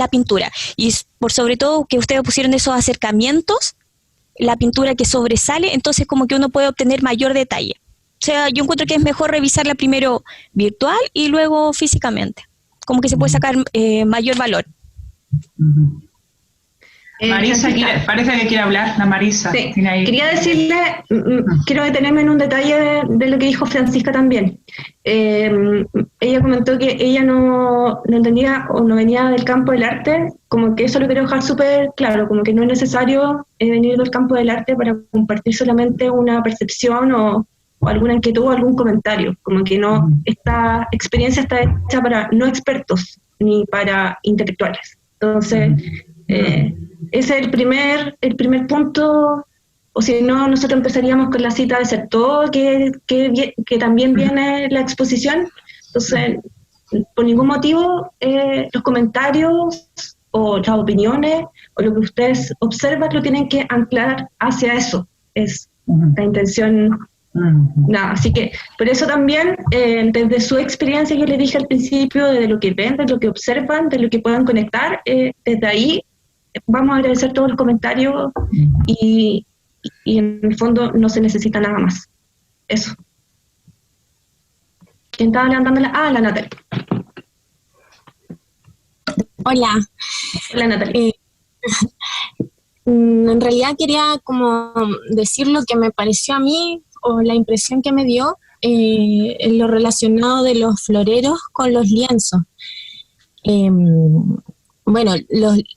pintura. Y por sobre todo que ustedes pusieron esos acercamientos, la pintura que sobresale, entonces como que uno puede obtener mayor detalle. O sea, yo encuentro que es mejor revisarla primero virtual y luego físicamente. Como que se puede sacar mayor valor. Marisa parece que quiere hablar, la Marisa. Sí. Quería decirle, quiero detenerme en un detalle de lo que dijo Francisca también. Ella comentó que ella no entendía o no venía del campo del arte, como que eso lo quiero dejar súper claro, como que no es necesario venir del campo del arte para compartir solamente una percepción o alguna inquietud o algún comentario, como que no, esta experiencia está hecha para no expertos ni para intelectuales. Entonces, ese es el primer punto, o si no, nosotros empezaríamos con la cita de Certeau, que también viene la exposición. Entonces, por ningún motivo, los comentarios o las opiniones o lo que ustedes observan lo tienen que anclar hacia eso. Es la intención. Nada, así que por eso también, desde su experiencia, yo le dije al principio, de lo que ven, de lo que observan, de lo que puedan conectar, desde ahí vamos a agradecer todos los comentarios y en el fondo no se necesita nada más. Eso. ¿Quién estaba levantando la Natalia? Hola. Hola, Natalia. En realidad quería como decir lo que me pareció a mí, o la impresión que me dio, en lo relacionado de los floreros con los lienzos. Bueno,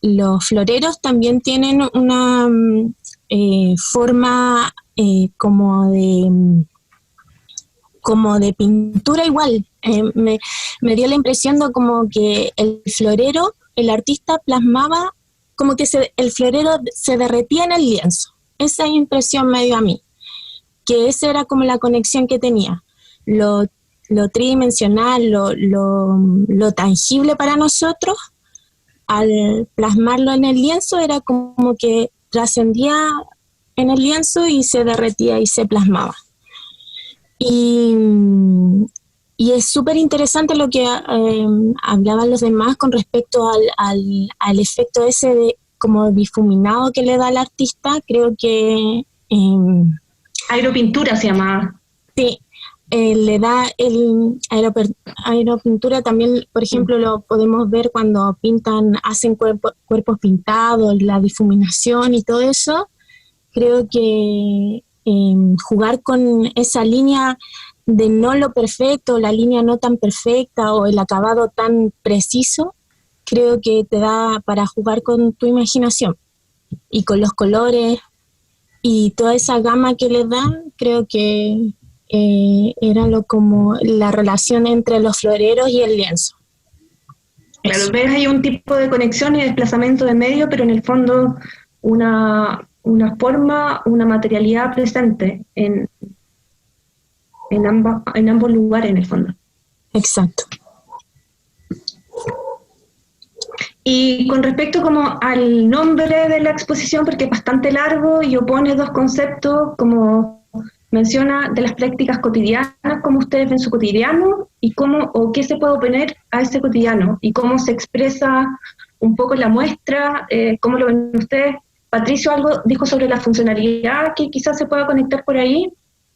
los floreros también tienen una forma como de pintura igual. Me dio la impresión de como que el florero, el artista plasmaba como que el florero se derretía en el lienzo. Esa impresión me dio a mí, que esa era como la conexión que tenía. Lo tridimensional, lo tangible para nosotros, al plasmarlo en el lienzo era como que trascendía en el lienzo y se derretía y se plasmaba. Y es súper interesante lo que hablaban los demás con respecto al efecto ese de como difuminado que le da al artista. Creo que aeropintura se llamaba. Sí, le da el aeropintura también, por ejemplo, lo podemos ver cuando hacen cuerpos pintados, la difuminación y todo eso. Creo que jugar con esa línea de no lo perfecto, la línea no tan perfecta o el acabado tan preciso, creo que te da para jugar con tu imaginación y con los colores y toda esa gama que le dan. Creo que era como la relación entre los floreros y el lienzo. Claro, ves hay un tipo de conexión y desplazamiento de medio, pero en el fondo una forma, una materialidad presente en ambos lugares en el fondo. Exacto. Y con respecto como al nombre de la exposición, porque es bastante largo y opone dos conceptos, como menciona de las prácticas cotidianas, cómo ustedes ven su cotidiano y cómo o qué se puede oponer a ese cotidiano y cómo se expresa un poco la muestra, cómo lo ven ustedes. Patricio algo dijo sobre la funcionalidad que quizás se pueda conectar por ahí.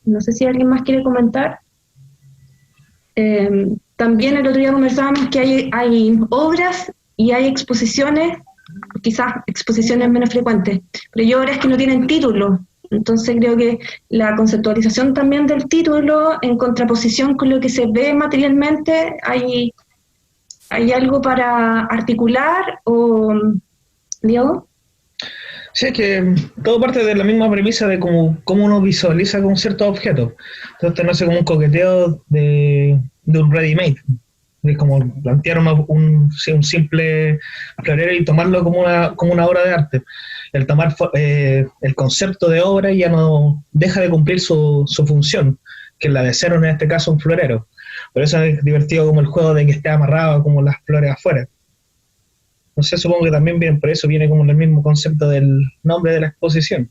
No sé si alguien más quiere comentar. También el otro día conversábamos que hay obras y hay exposiciones, quizás exposiciones menos frecuentes, pero hay obras que no tienen título. Entonces creo que la conceptualización también del título, en contraposición con lo que se ve materialmente, hay algo para articular, o Diego. Sí, es que todo parte de la misma premisa de cómo uno visualiza con ciertos objetos. Entonces no sé, como un coqueteo de un ready-made. Es como plantear un simple florero y tomarlo como una obra de arte. El tomar el concepto de obra ya no deja de cumplir su función, que es la de ser en este caso un florero. Por eso es divertido como el juego de que esté amarrado como las flores afuera. No sé, supongo que también viene por eso, viene como el mismo concepto del nombre de la exposición.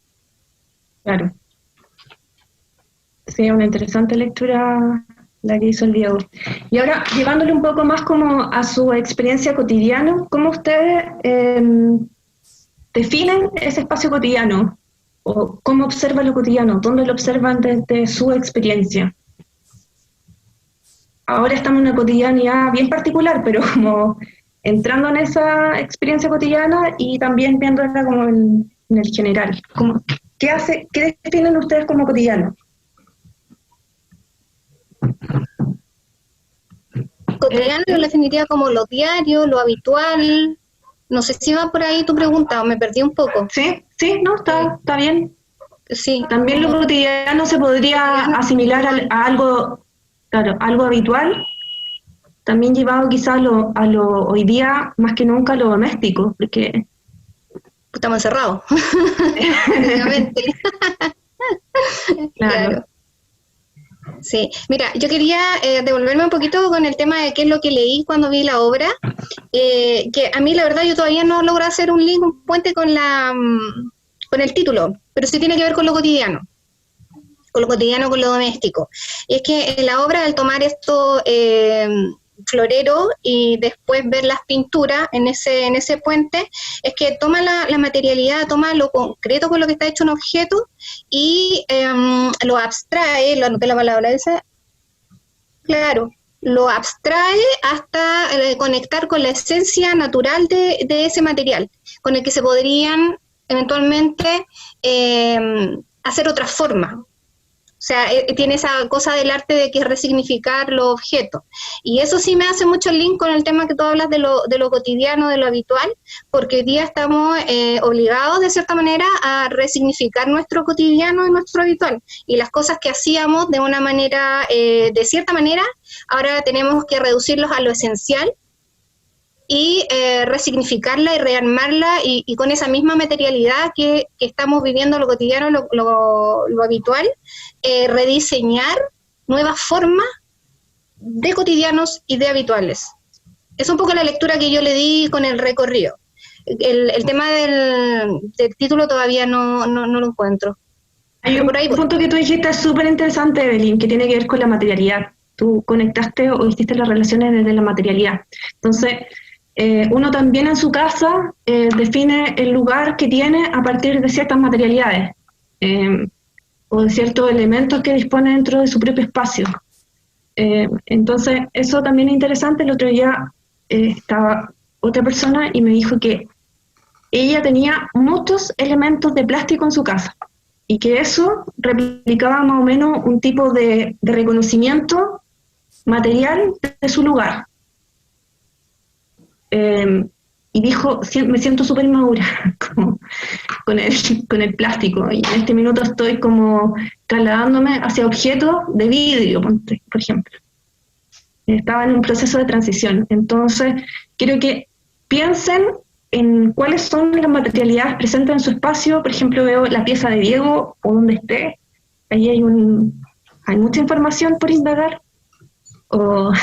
Claro. Sí, una interesante lectura la que hizo el Diego. Y ahora, llevándole un poco más como a su experiencia cotidiana, ¿cómo ustedes definen ese espacio cotidiano? ¿O cómo observan lo cotidiano? ¿Dónde lo observan desde su experiencia? Ahora estamos en una cotidianidad bien particular, pero como entrando en esa experiencia cotidiana y también viéndola como en el general. ¿Qué definen ustedes como cotidiano? Cotidiano yo lo definiría como lo diario, lo habitual. No sé si va por ahí tu pregunta o me perdí un poco. Sí, no, está bien. Sí. También lo cotidiano se podría asimilar a algo, claro, algo habitual, también llevado quizás a lo hoy día más que nunca a lo doméstico, porque estamos encerrados. Claro. Sí, mira, yo quería devolverme un poquito con el tema de qué es lo que leí cuando vi la obra, que a mí la verdad yo todavía no logro hacer un link, un puente con el título, pero sí tiene que ver con lo cotidiano, con lo doméstico. Y es que en la obra, al tomar esto florero y después ver las pinturas en ese puente, es que toma la materialidad, toma lo concreto con lo que está hecho un objeto y lo abstrae, lo anoté la palabra esa, claro, lo abstrae hasta conectar con la esencia natural de ese material, con el que se podrían eventualmente hacer otra forma. O sea, tiene esa cosa del arte de que es resignificar los objetos. Y eso sí me hace mucho link con el tema que tú hablas de lo cotidiano, de lo habitual, porque hoy día estamos obligados, de cierta manera, a resignificar nuestro cotidiano y nuestro habitual. Y las cosas que hacíamos de una manera, de cierta manera, ahora tenemos que reducirlos a lo esencial y resignificarla y rearmarla y con esa misma materialidad que estamos viviendo lo cotidiano, lo habitual, rediseñar nuevas formas de cotidianos y de habituales. Es un poco la lectura que yo le di con el recorrido. El tema del título todavía no lo encuentro. Hay un punto que tú dijiste súper interesante, Evelyn, que tiene que ver con la materialidad. Tú conectaste o hiciste las relaciones desde la materialidad. Entonces, uno también en su casa define el lugar que tiene a partir de ciertas materialidades o de ciertos elementos que dispone dentro de su propio espacio. Entonces, eso también es interesante. El otro día estaba otra persona y me dijo que ella tenía muchos elementos de plástico en su casa y que eso replicaba más o menos un tipo de reconocimiento material de su lugar. Y dijo, me siento súper madura con el plástico, y en este minuto estoy como trasladándome hacia objetos de vidrio, por ejemplo. Estaba en un proceso de transición. Entonces, quiero que piensen en cuáles son las materialidades presentes en su espacio. Por ejemplo, veo la pieza de Diego, o donde esté, ahí hay mucha información por indagar. O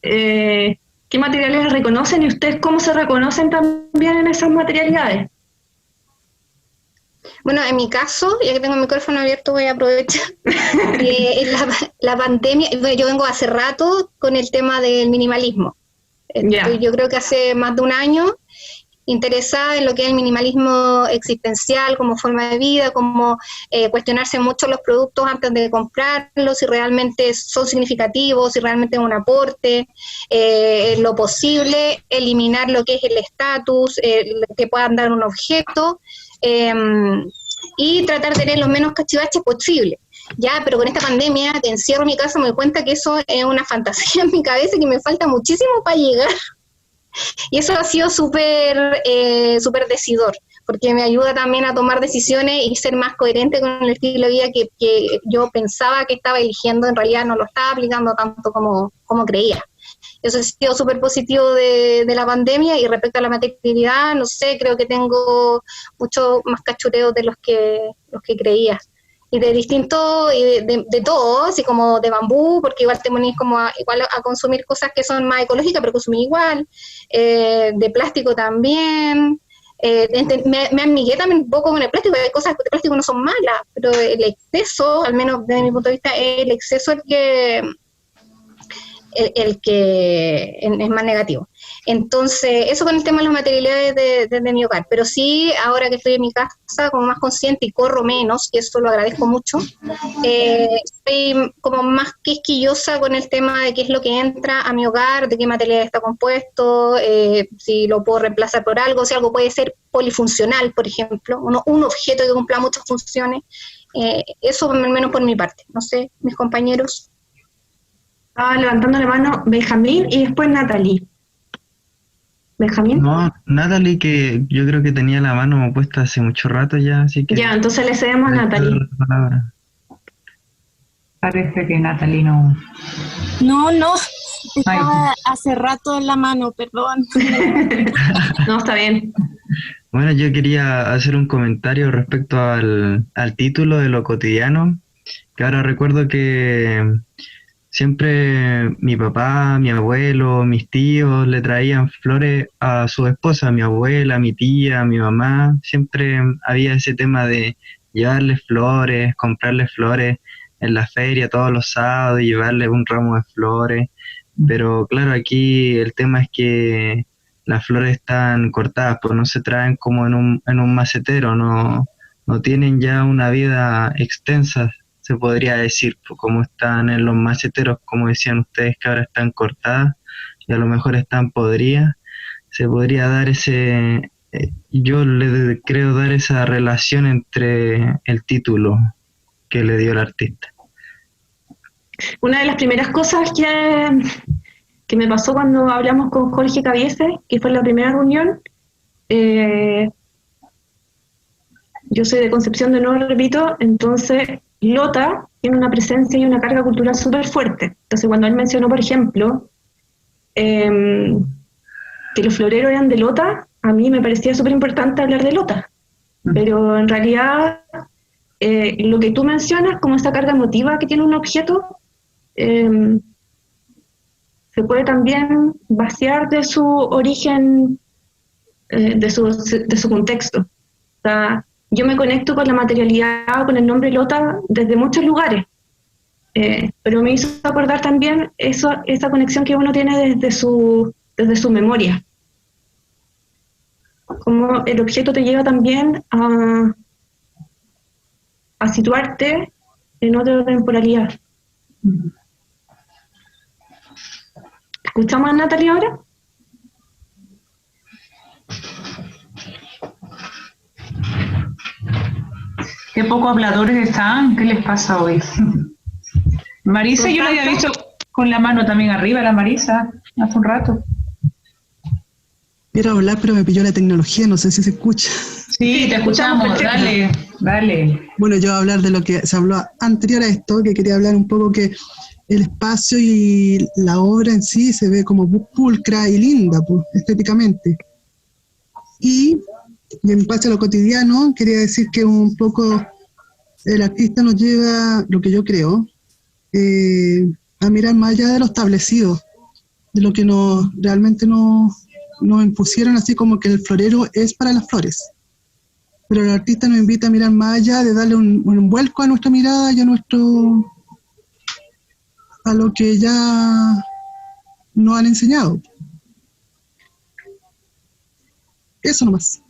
¿qué materialidades reconocen y ustedes cómo se reconocen también en esas materialidades? Bueno, en mi caso, ya que tengo el micrófono abierto, voy a aprovechar. La pandemia, yo vengo hace rato con el tema del minimalismo. Yo creo que hace más de un año interesada en lo que es el minimalismo existencial como forma de vida, como cuestionarse mucho los productos antes de comprarlos, si realmente son significativos, si realmente es un aporte, lo posible, eliminar lo que es el estatus, que puedan dar un objeto, y tratar de tener los menos cachivaches posible. Ya, pero con esta pandemia, que encierro en mi casa, me doy cuenta que eso es una fantasía en mi cabeza y que me falta muchísimo para llegar. Y eso ha sido súper decidor, porque me ayuda también a tomar decisiones y ser más coherente con el estilo de vida que yo pensaba que estaba eligiendo, en realidad no lo estaba aplicando tanto como creía. Eso ha sido súper positivo de la pandemia. Y respecto a la materialidad, no sé, creo que tengo mucho más cachureos de los que creía. Y de distinto, y de todo, así como de bambú, porque igual te ponís como igual a consumir cosas que son más ecológicas, pero consumí igual, de plástico también, me amigué también un poco con el plástico. Hay cosas de plástico no son malas, pero el exceso, al menos desde mi punto de vista, es el exceso el que es más negativo. Entonces, eso con el tema de las materialidades de mi hogar. Pero sí, ahora que estoy en mi casa como más consciente y corro menos, y eso lo agradezco mucho, estoy como más quisquillosa con el tema de qué es lo que entra a mi hogar, de qué material está compuesto, si lo puedo reemplazar por algo, si algo puede ser polifuncional, por ejemplo, un objeto que cumpla muchas funciones. Eso al menos por mi parte. No sé, mis compañeros. Estaba levantando la mano Benjamín y después Natalie. ¿Benjamín? No, Natalie, que yo creo que tenía la mano puesta hace mucho rato ya, así que... Ya, entonces le cedemos a Natalie. Parece que Natalie no... No, estaba hace rato en la mano, perdón. No, está bien. Bueno, yo quería hacer un comentario respecto al título de Lo Cotidiano, que ahora recuerdo que siempre mi papá, mi abuelo, mis tíos le traían flores a su esposa, mi abuela, mi tía, mi mamá. Siempre había ese tema de llevarles flores, comprarles flores en la feria todos los sábados y llevarles un ramo de flores. Pero claro, aquí el tema es que las flores están cortadas, pues no se traen como en un macetero, no tienen ya una vida extensa, se podría decir, pues como están en los maceteros, como decían ustedes, que ahora están cortadas y a lo mejor están podridas. Se podría dar yo le creo dar esa relación entre el título que le dio el artista. Una de las primeras cosas que me pasó cuando hablamos con Jorge Cabiese, que fue la primera reunión, yo soy de Concepción de Nuevo Repito, entonces Lota tiene una presencia y una carga cultural súper fuerte. Entonces cuando él mencionó, por ejemplo, que los floreros eran de Lota, a mí me parecía súper importante hablar de Lota. Pero en realidad, lo que tú mencionas, como esa carga emotiva que tiene un objeto, se puede también vaciar de su origen, de su contexto. O sea, yo me conecto con la materialidad, con el nombre Lota, desde muchos lugares, pero me hizo acordar también esa conexión que uno tiene desde su memoria. Como el objeto te lleva también a situarte en otra temporalidad. ¿Escuchamos a Natalie ahora? Qué poco habladores están, ¿qué les pasa hoy? Marisa, yo la había visto con la mano también arriba, la Marisa, hace un rato. Quiero hablar, pero me pilló la tecnología, no sé si se escucha. Sí, te escuchamos, dale. Bueno, yo voy a hablar de lo que se habló anterior a esto, que quería hablar un poco que el espacio y la obra en sí se ve como pulcra y linda, pues, estéticamente. Y en base a lo cotidiano, quería decir que un poco el artista nos lleva, lo que yo creo, a mirar más allá de lo establecido, de lo que realmente nos impusieron, así como que el florero es para las flores. Pero el artista nos invita a mirar más allá, de darle un vuelco a nuestra mirada y a lo que ya nos han enseñado. Eso nomás.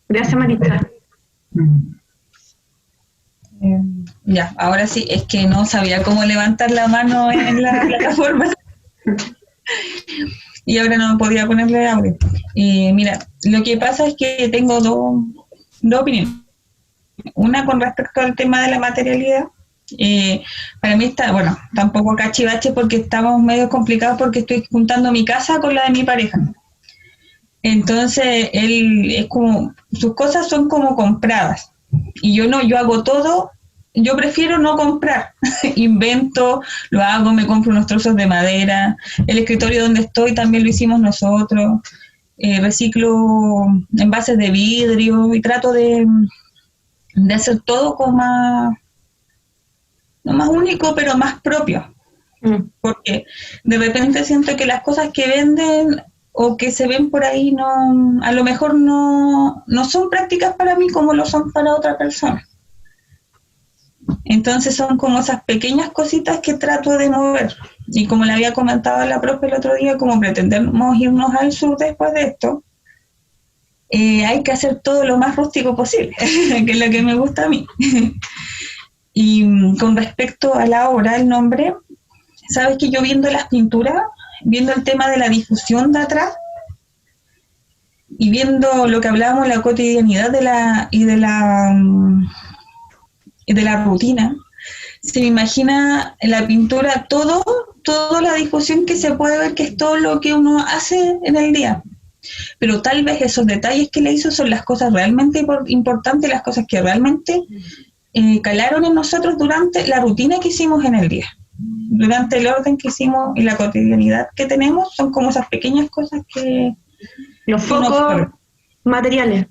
Gracias, Marita. Ya, ahora sí, es que no sabía cómo levantar la mano en la plataforma. Y ahora no podía ponerle audio. Mira, lo que pasa es que tengo dos opiniones. Una con respecto al tema de la materialidad. Para mí está, bueno, tampoco cachivache porque estamos medio complicados porque estoy juntando mi casa con la de mi pareja. Entonces, él es como, sus cosas son como compradas. Y yo hago todo, yo prefiero no comprar. Invento, lo hago, me compro unos trozos de madera. El escritorio donde estoy también lo hicimos nosotros. Reciclo envases de vidrio y trato de hacer todo como más, no más único, pero más propio. Porque de repente siento que las cosas que venden o que se ven por ahí a lo mejor no son prácticas para mí como lo son para otra persona. Entonces son como esas pequeñas cositas que trato de mover. Y como le había comentado a la profe el otro día, como pretendemos irnos al sur después de esto, hay que hacer todo lo más rústico posible, que es lo que me gusta a mí. Y con respecto a la obra, el nombre, sabes que yo viendo las pinturas, viendo el tema de la difusión de atrás y viendo lo que hablábamos, la cotidianidad de la rutina, se me imagina en la pintura toda la difusión que se puede ver, que es todo lo que uno hace en el día. Pero tal vez esos detalles que le hizo son las cosas realmente importantes, las cosas que realmente calaron en nosotros durante la rutina que hicimos en el día. Durante el orden que hicimos y la cotidianidad que tenemos, son como esas pequeñas cosas que... Los focos materiales.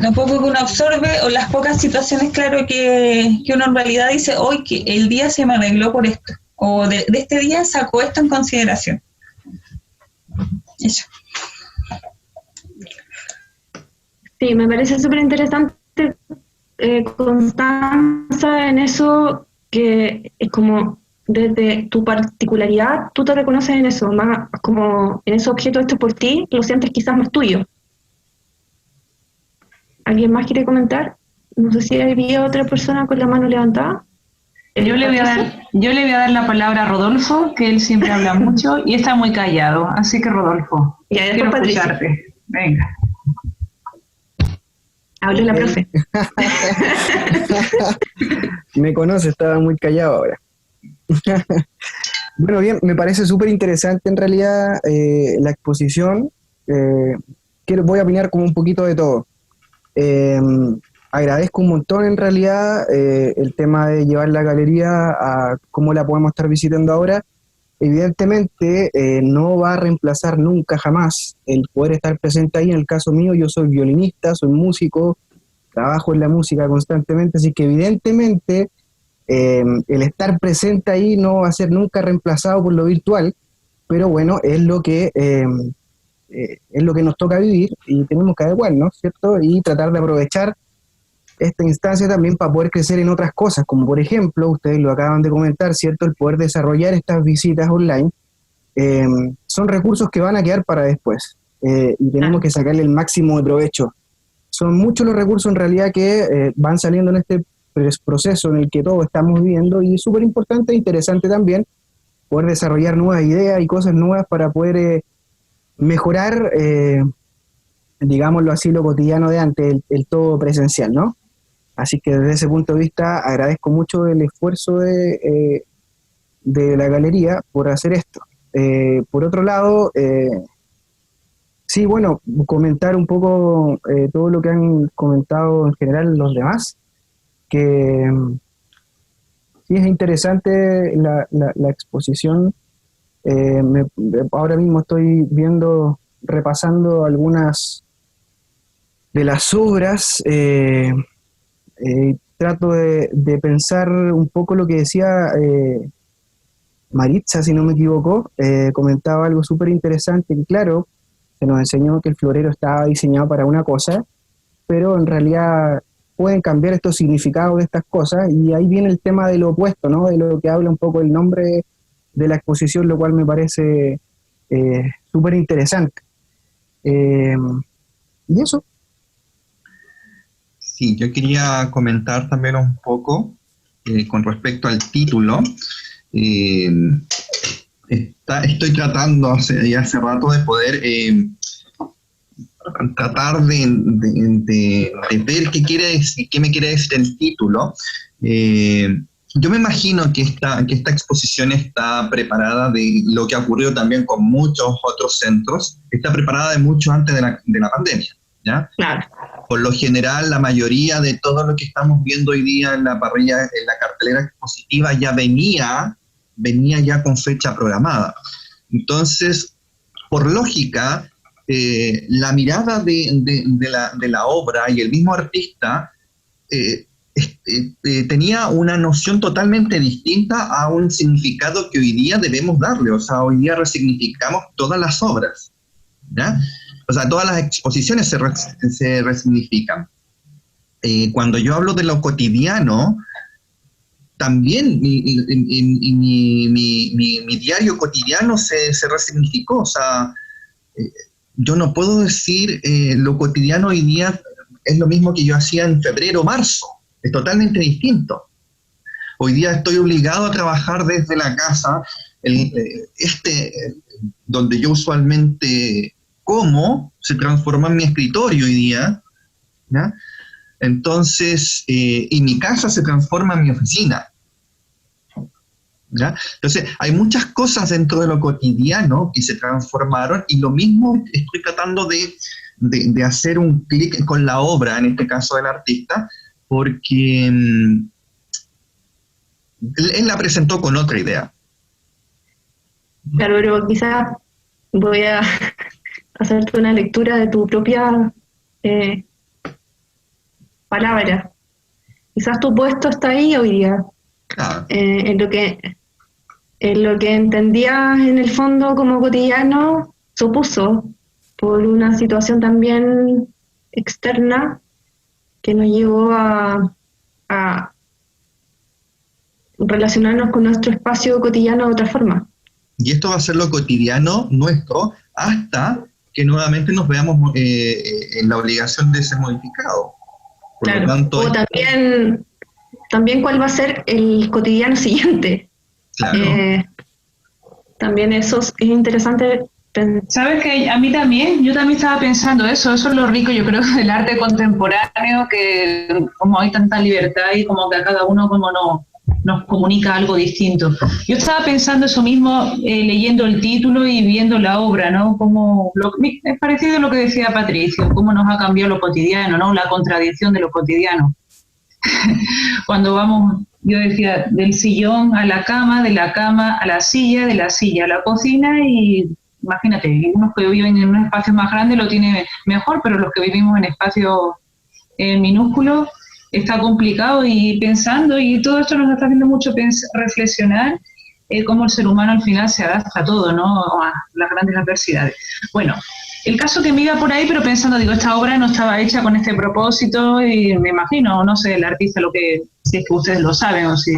Lo poco que uno absorbe o las pocas situaciones, claro, que uno en realidad dice, hoy que el día se me arregló por esto, o de este día sacó esto en consideración. Eso. Sí, me parece súper interesante, Constanza, en eso, que es como desde tu particularidad, tú te reconoces en eso, más como en ese objeto hecho por ti, lo sientes quizás más tuyo. ¿Alguien más quiere comentar? No sé si había otra persona con la mano levantada. Yo le voy a dar la palabra a Rodolfo, que él siempre habla mucho y está muy callado, así que Rodolfo, quiero escucharte. Venga. Hable la profe. Me conoce, estaba muy callado ahora. Bueno, bien, me parece súper interesante en realidad la exposición. Voy a opinar como un poquito de todo. Agradezco un montón en realidad el tema de llevar la galería a cómo la podemos estar visitando ahora. Evidentemente no va a reemplazar nunca jamás el poder estar presente ahí. En el caso mío, yo soy violinista, soy músico, trabajo en la música constantemente, así que evidentemente el estar presente ahí no va a ser nunca reemplazado por lo virtual, pero bueno, es lo que nos toca vivir y tenemos que adecuarnos, ¿cierto? Y tratar de aprovechar esta instancia también para poder crecer en otras cosas, como por ejemplo, ustedes lo acaban de comentar, ¿cierto? El poder desarrollar estas visitas online son recursos que van a quedar para después y tenemos que sacarle el máximo de provecho. Son muchos los recursos en realidad que van saliendo en este proceso en el que todos estamos viviendo y es súper importante e interesante también poder desarrollar nuevas ideas y cosas nuevas para poder mejorar, digámoslo así, lo cotidiano de antes, el todo presencial, ¿no? Así que desde ese punto de vista agradezco mucho el esfuerzo de la galería por hacer esto. Por otro lado, sí, bueno, comentar un poco todo lo que han comentado en general los demás, que sí es interesante la exposición. Ahora mismo estoy repasando algunas de las obras. Trato de pensar un poco lo que decía Maritza, si no me equivoco, comentaba algo súper interesante, que claro, se nos enseñó que el florero estaba diseñado para una cosa, pero en realidad pueden cambiar estos significados de estas cosas, y ahí viene el tema de lo opuesto, ¿no? De lo que habla un poco el nombre de la exposición, lo cual me parece súper interesante. Y eso. Sí, yo quería comentar también un poco con respecto al título. Estoy tratando hace rato de poder tratar de ver qué me quiere decir el título. Yo me imagino que esta exposición está preparada de lo que ha ocurrido también con muchos otros centros, está preparada de mucho antes de la pandemia, ¿ya? Claro. Por lo general, la mayoría de todo lo que estamos viendo hoy día en la parrilla, en la cartelera expositiva, ya venía ya con fecha programada. Entonces, por lógica, la mirada de la obra y el mismo artista tenía una noción totalmente distinta a un significado que hoy día debemos darle. O sea, hoy día resignificamos todas las obras, ¿ya? O sea, todas las exposiciones se resignifican. Cuando yo hablo de lo cotidiano, también mi diario cotidiano se resignificó. O sea, yo no puedo decir lo cotidiano hoy día es lo mismo que yo hacía en febrero o marzo. Es totalmente distinto. Hoy día estoy obligado a trabajar desde la casa, donde yo usualmente como, se transformó en mi escritorio hoy día, ¿ya? Entonces, y mi casa se transforma en mi oficina, ¿ya? Entonces, hay muchas cosas dentro de lo cotidiano que se transformaron, y lo mismo estoy tratando de hacer un clic con la obra, en este caso del artista, porque él la presentó con otra idea. Claro, pero quizás voy a hacerte una lectura de tu propia palabra. Quizás tu puesto está ahí hoy día, en lo que entendías en el fondo como cotidiano, supuso por una situación también externa que nos llevó a relacionarnos con nuestro espacio cotidiano de otra forma. Y esto va a ser lo cotidiano nuestro hasta que nuevamente nos veamos en la obligación de ser modificado. Por claro, lo tanto, o también cuál va a ser el cotidiano siguiente. Claro. También eso es interesante. Sabes que a mí también, yo también estaba pensando eso es lo rico, yo creo, del arte contemporáneo, que como hay tanta libertad y como que a cada uno como nos comunica algo distinto. Yo estaba pensando eso mismo, leyendo el título y viendo la obra, ¿no? Como es parecido a lo que decía Patricio, cómo nos ha cambiado lo cotidiano, ¿no? La contradicción de lo cotidiano. Cuando vamos, yo decía, del sillón a la cama, de la cama a la silla, de la silla a la cocina, y imagínate, unos que viven en un espacio más grande lo tiene mejor, pero los que vivimos en espacios minúsculos está complicado, y pensando, y todo esto nos está haciendo mucho reflexionar cómo el ser humano al final se adapta a todo, ¿no? A las grandes adversidades. Bueno, el caso que me iba por ahí, pero pensando, digo, esta obra no estaba hecha con este propósito, y me imagino, no sé, el artista, si es que ustedes lo saben o si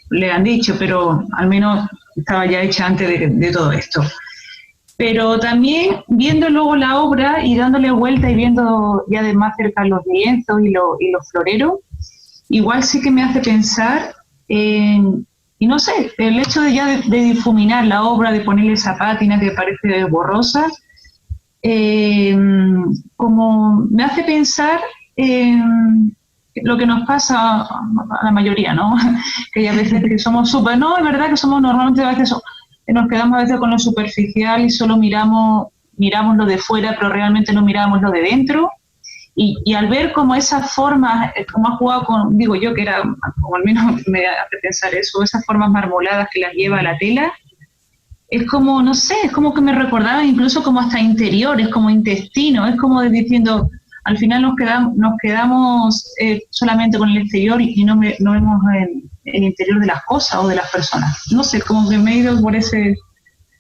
le han dicho, pero al menos estaba ya hecha antes de todo esto. Pero también viendo luego la obra y dándole vuelta y viendo ya de más cerca los lienzos y los floreros, igual sí que me hace pensar en y no sé, el hecho de ya de difuminar la obra, de ponerle esa pátina que parece borrosa, como me hace pensar lo que nos pasa a la mayoría, ¿no? Que hay veces que somos súper, no, es verdad que somos normalmente a veces, nos quedamos a veces con lo superficial y solo miramos lo de fuera, pero realmente no miramos lo de dentro. Y al ver como esas formas, como ha jugado con, digo yo que era, como al menos me hace pensar eso, esas formas marmoladas que las lleva a la tela, es como, no sé, es como que me recordaba incluso como hasta interiores, como intestino, es como diciendo, al final nos quedamos solamente con el exterior y no vemos el interior de las cosas o de las personas. No sé, como que me he ido por ese,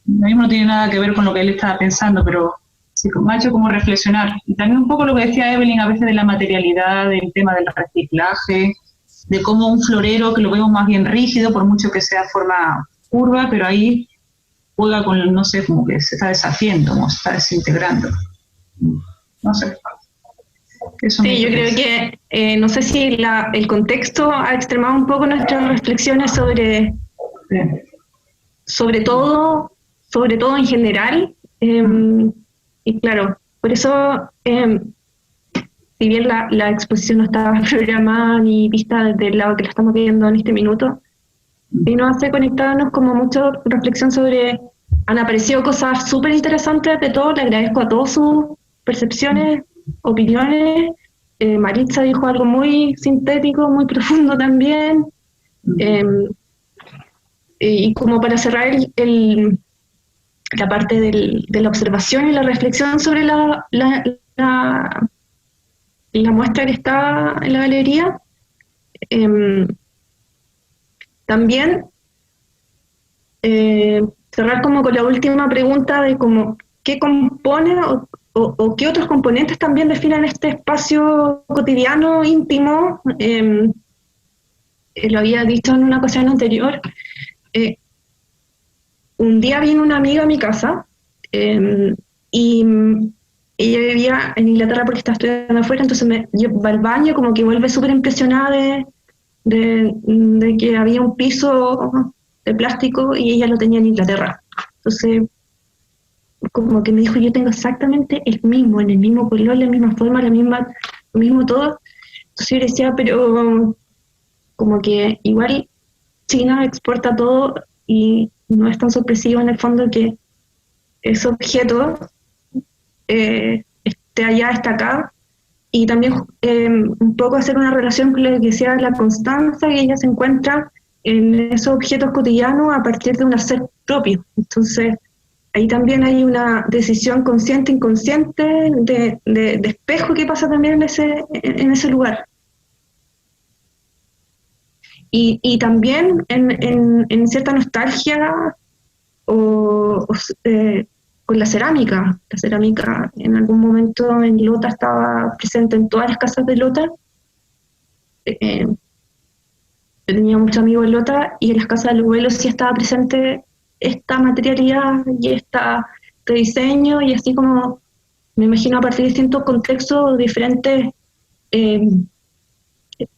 lo mismo no tiene nada que ver con lo que él estaba pensando, pero sí, me ha hecho como reflexionar. Y también un poco lo que decía Evelyn a veces de la materialidad, del tema del reciclaje, de cómo un florero que lo vemos más bien rígido, por mucho que sea forma curva, pero ahí juega con, no sé, como que se está deshaciendo, como se está desintegrando. No sé. Eso sí, yo creo que, no sé si el contexto ha extremado un poco nuestras reflexiones sobre todo en general. Y claro, por eso, si bien la exposición no estaba programada ni vista desde el lado que la estamos viendo en este minuto, y nos hace conectarnos como mucho reflexión sobre, han aparecido cosas súper interesantes de todo, le agradezco a todos sus percepciones, opiniones. Maritza dijo algo muy sintético, muy profundo también. Y como para cerrar la parte de la observación y la reflexión sobre la muestra que está en la galería, también cerrar como con la última pregunta de como qué compone o qué otros componentes también definen este espacio cotidiano, íntimo. Lo había dicho en una ocasión anterior. Un día vino una amiga a mi casa y ella vivía en Inglaterra porque estaba estudiando afuera, entonces me lleva al baño, como que vuelve súper impresionada de que había un piso de plástico y ella lo tenía en Inglaterra. Entonces, como que me dijo, yo tengo exactamente el mismo, en el mismo color, la misma forma, lo mismo todo. Entonces yo le decía, pero como que igual China exporta todo y no es tan sorpresivo en el fondo que ese objeto esté allá, está acá, y también un poco hacer una relación con lo que sea la constancia que ella se encuentra en esos objetos cotidianos a partir de un hacer propio. Entonces, ahí también hay una decisión consciente, inconsciente, de espejo que pasa también en ese lugar. Y también en cierta nostalgia con la cerámica. La cerámica en algún momento en Lota estaba presente en todas las casas de Lota. Yo tenía muchos amigos en Lota y en las casas de los abuelos sí estaba presente esta materialidad y este diseño, y así como me imagino a partir de distintos contextos, diferentes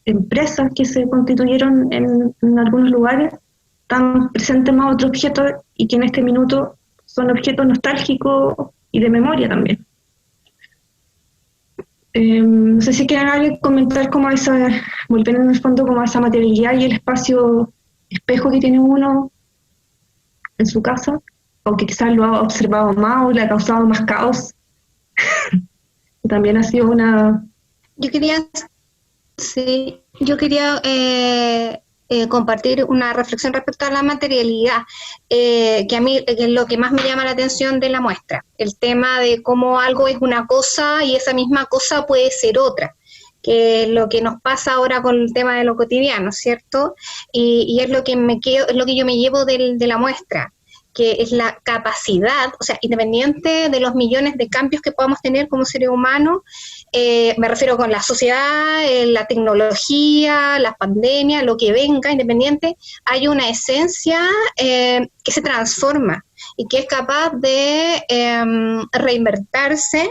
empresas que se constituyeron en algunos lugares, están presentes más otros objetos y que en este minuto son objetos nostálgicos y de memoria también. No sé si quieren alguien comentar como volver en el fondo como a esa materialidad y el espacio espejo que tiene uno en su casa, o que quizás lo ha observado más o le ha causado más caos. También ha sido una... Yo quería compartir una reflexión respecto a la materialidad, que a mí es lo que más me llama la atención de la muestra, el tema de cómo algo es una cosa y esa misma cosa puede ser otra, que es lo que nos pasa ahora con el tema de lo cotidiano, ¿cierto? Y es lo que es lo que yo me llevo de la muestra, que es la capacidad, o sea, independiente de los millones de cambios que podamos tener como seres humanos, me refiero con la sociedad, la tecnología, las pandemias, lo que venga, independiente, hay una esencia que se transforma y que es capaz de reinvertirse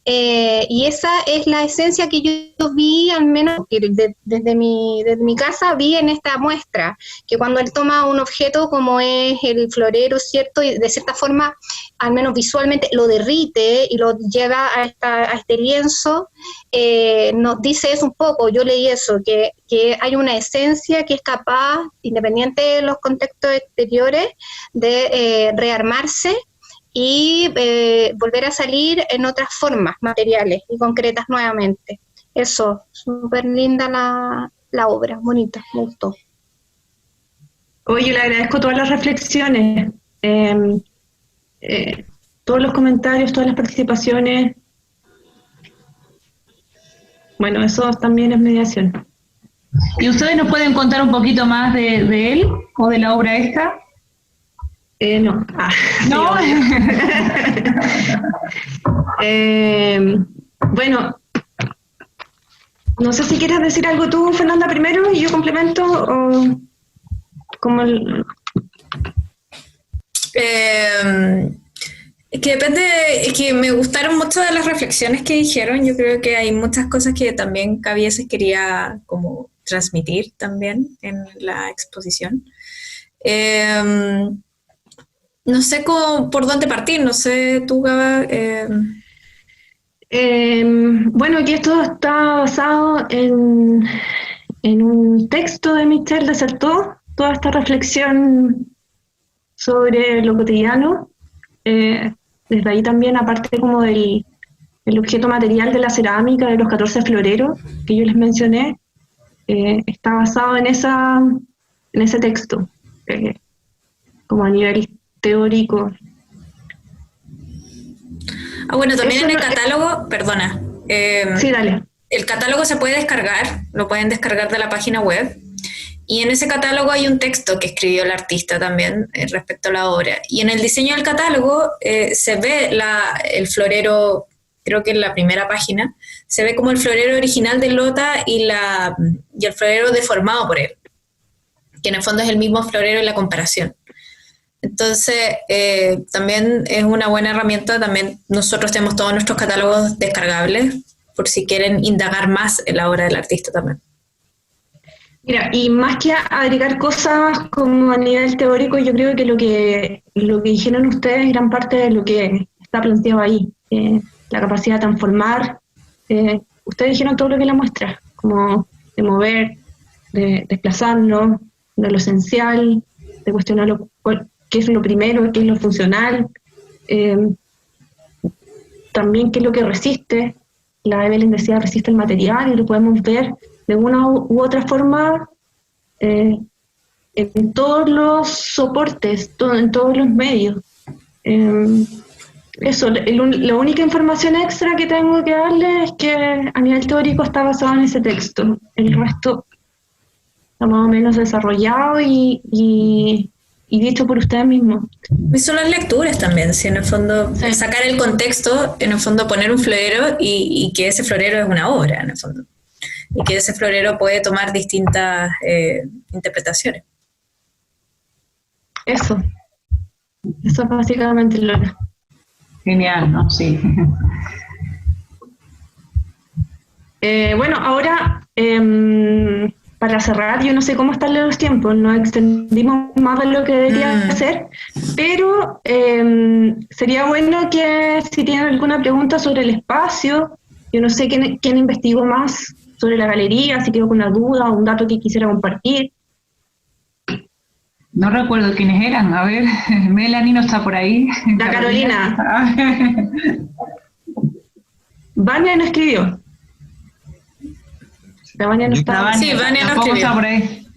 Y esa es la esencia que yo vi, al menos desde mi casa, vi en esta muestra, que cuando él toma un objeto como es el florero, ¿cierto? Y de cierta forma, al menos visualmente, lo derrite y lo lleva a este lienzo, nos dice eso un poco, yo leí eso, que hay una esencia que es capaz, independiente de los contextos exteriores, de rearmarse y volver a salir en otras formas materiales y concretas nuevamente. Eso, súper linda la obra, bonita, me gustó. Oye, le agradezco todas las reflexiones, todos los comentarios, todas las participaciones. Bueno, eso también es mediación. ¿Y ustedes nos pueden contar un poquito más de él o de la obra esta? No. ¿No? Bueno, no sé si quieres decir algo tú, Fernanda, primero, y yo complemento, o como Es que depende, es que me gustaron mucho de las reflexiones que dijeron. Yo creo que hay muchas cosas que también Cabieses quería como transmitir también en la exposición. No sé por dónde partir, no sé tú, Gaba. Bueno, que esto está basado en un texto de Michel de Certeau, toda esta reflexión sobre lo cotidiano. Desde ahí también, aparte como del objeto material de la cerámica, de los 14 floreros que yo les mencioné, está basado en ese texto, como a nivel teórico. Bueno, también Eso en el no, catálogo, perdona. Sí, dale. El catálogo se puede descargar, lo pueden descargar de la página web. Y en ese catálogo hay un texto que escribió el artista también respecto a la obra. Y en el diseño del catálogo se ve el florero, creo que en la primera página, se ve como el florero original de Lota y el florero deformado por él, que en el fondo es el mismo florero en la comparación. Entonces, también es una buena herramienta. También nosotros tenemos todos nuestros catálogos descargables por si quieren indagar más en la obra del artista también. Mira, y más que agregar cosas como a nivel teórico, yo creo que lo que dijeron ustedes, gran parte de lo que está planteado ahí, la capacidad de transformar. Ustedes dijeron todo lo que la muestra, como de mover, de desplazarnos, de lo esencial, de cuestionar qué es lo primero, qué es lo funcional, también qué es lo que resiste. La Evelyn decía resiste el material, y lo podemos ver de una u otra forma en todos los soportes, en todos los medios. Eso, la única información extra que tengo que darle es que a nivel teórico está basado en ese texto. El resto está más o menos desarrollado y dicho por ustedes mismos. Y son las lecturas también, si en el fondo sacar el contexto, en el fondo poner un florero y que ese florero es una obra, en el fondo. Y que ese florero puede tomar distintas interpretaciones. Eso es básicamente lo que... Genial, ¿no? Sí. Bueno, ahora, para cerrar, yo no sé cómo están los tiempos, nos extendimos más de lo que debería hacer, pero sería bueno que si tienen alguna pregunta sobre el espacio, yo no sé quién investigó más sobre la galería, si quedó con una duda o un dato que quisiera compartir. No recuerdo quiénes eran, a ver, Melanie no está por ahí. La Carolina. Vania no escribió. La Vania no está. Sí, Vania no escribió. Está por ahí.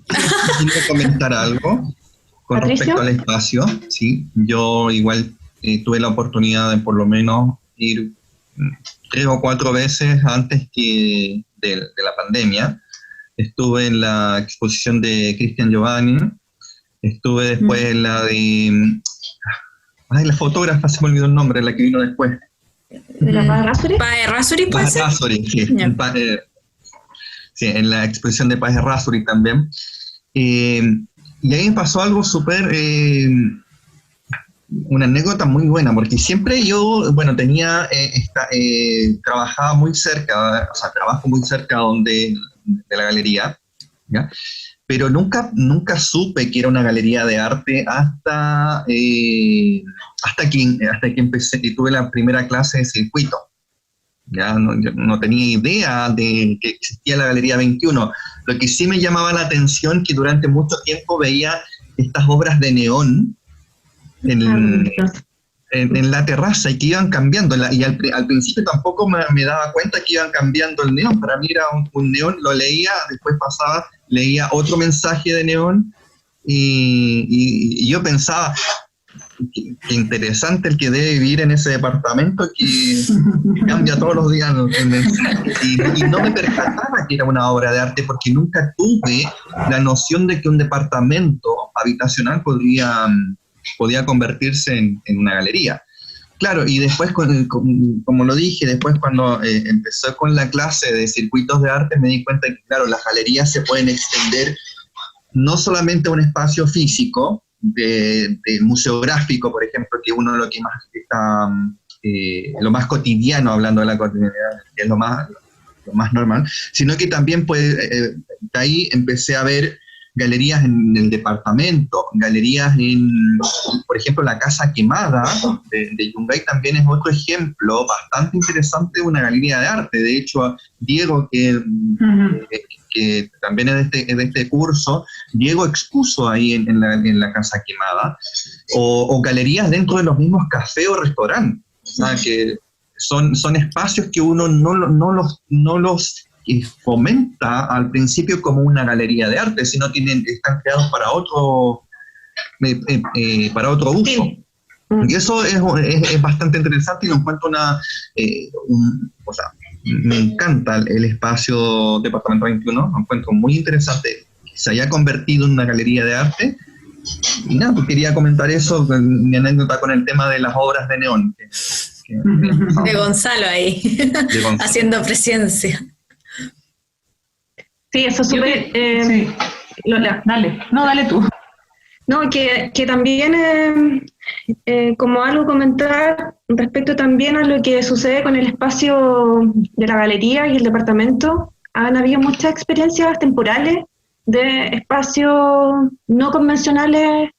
Quiero comentar algo con respecto al espacio. Sí, yo igual tuve la oportunidad de por lo menos ir 3 o 4 veces antes de la pandemia. Estuve en la exposición de Cristian Giovanni, estuve después en la de... Ay, la fotógrafa, se me olvidó el nombre, la que vino después. ¿De la Paz Errázuriz? ¿Paz Errázuriz puede ser? Errázuriz, sí. Sí, en la exposición de Paz Errázuriz también. Y ahí me pasó algo súper una anécdota muy buena, porque siempre yo, bueno, trabajaba muy cerca, o sea, trabajo muy cerca de la galería, ¿ya? Pero nunca supe que era una galería de arte hasta que empecé, y tuve la primera clase de circuito. Ya yo no tenía idea de que existía la Galería 21. Lo que sí me llamaba la atención que durante mucho tiempo veía estas obras de neón en la terraza y que iban cambiando. Y al principio tampoco me daba cuenta que iban cambiando el neón. Para mí era un neón, lo leía, después pasaba, leía otro mensaje de neón y yo pensaba, qué interesante el que debe vivir en ese departamento que cambia todos los días el mensaje. Y no me percataba que era una obra de arte porque nunca tuve la noción de que un departamento habitacional podía convertirse en una galería. Claro, y después, como lo dije, después cuando empezó con la clase de circuitos de arte, me di cuenta que, claro, las galerías se pueden extender no solamente a un espacio físico, de museográfico, por ejemplo, que uno lo que más está, lo más cotidiano, hablando de la cotidianidad, que es lo más normal, sino que también de ahí empecé a ver galerías en el departamento, galerías por ejemplo, la Casa Quemada de Yungay también es otro ejemplo bastante interesante de una galería de arte. De hecho, Diego, que también es de este curso, Diego expuso ahí en la Casa Quemada, o galerías dentro de los mismos cafés o restaurantes, o sea, que son espacios que uno no los fomenta al principio como una galería de arte, sino están creados para otro uso. Sí. Y eso es bastante interesante y lo encuentro o sea, me encanta el espacio Departamento 21, lo encuentro muy interesante que se haya convertido en una galería de arte. Y nada, pues quería comentar eso, mi anécdota con el tema de las obras de neón. De Gonzalo ahí, haciendo presencia. Sí, eso es súper... sí. Lola, dale tú. No, que también, como algo comentar respecto también a lo que sucede con el espacio de la galería y el departamento, han habido muchas experiencias temporales de espacios no convencionales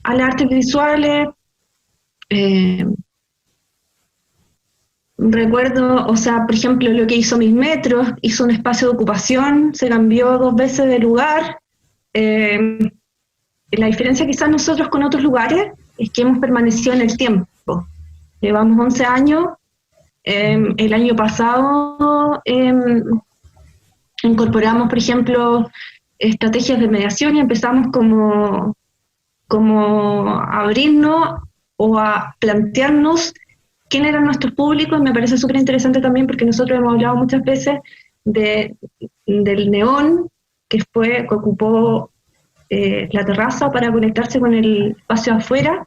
a las artes visuales. Recuerdo, o sea, por ejemplo, lo que hizo Mis Metros, hizo un espacio de ocupación, se cambió 2 veces de lugar. La diferencia quizás nosotros con otros lugares es que hemos permanecido en el tiempo. Llevamos 11 años. El año pasado incorporamos, por ejemplo, estrategias de mediación y empezamos como a abrirnos o a plantearnos quién eran nuestros públicos. Me parece súper interesante también porque nosotros hemos hablado muchas veces del neón que ocupó la terraza para conectarse con el espacio afuera.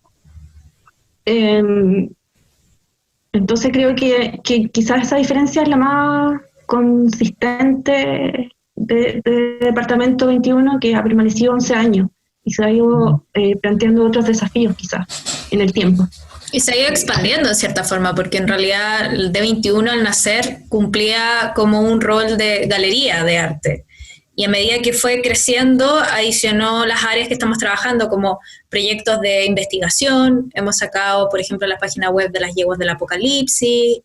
Entonces creo que quizás esa diferencia es la más consistente de Departamento 21, que ha permanecido 11 años y se ha ido planteando otros desafíos quizás en el tiempo. Y se ha ido expandiendo de cierta forma, porque en realidad el D21 al nacer cumplía como un rol de galería de arte. Y a medida que fue creciendo, adicionó las áreas que estamos trabajando, como proyectos de investigación. Hemos sacado, por ejemplo, la página web de las Yeguas del Apocalipsis,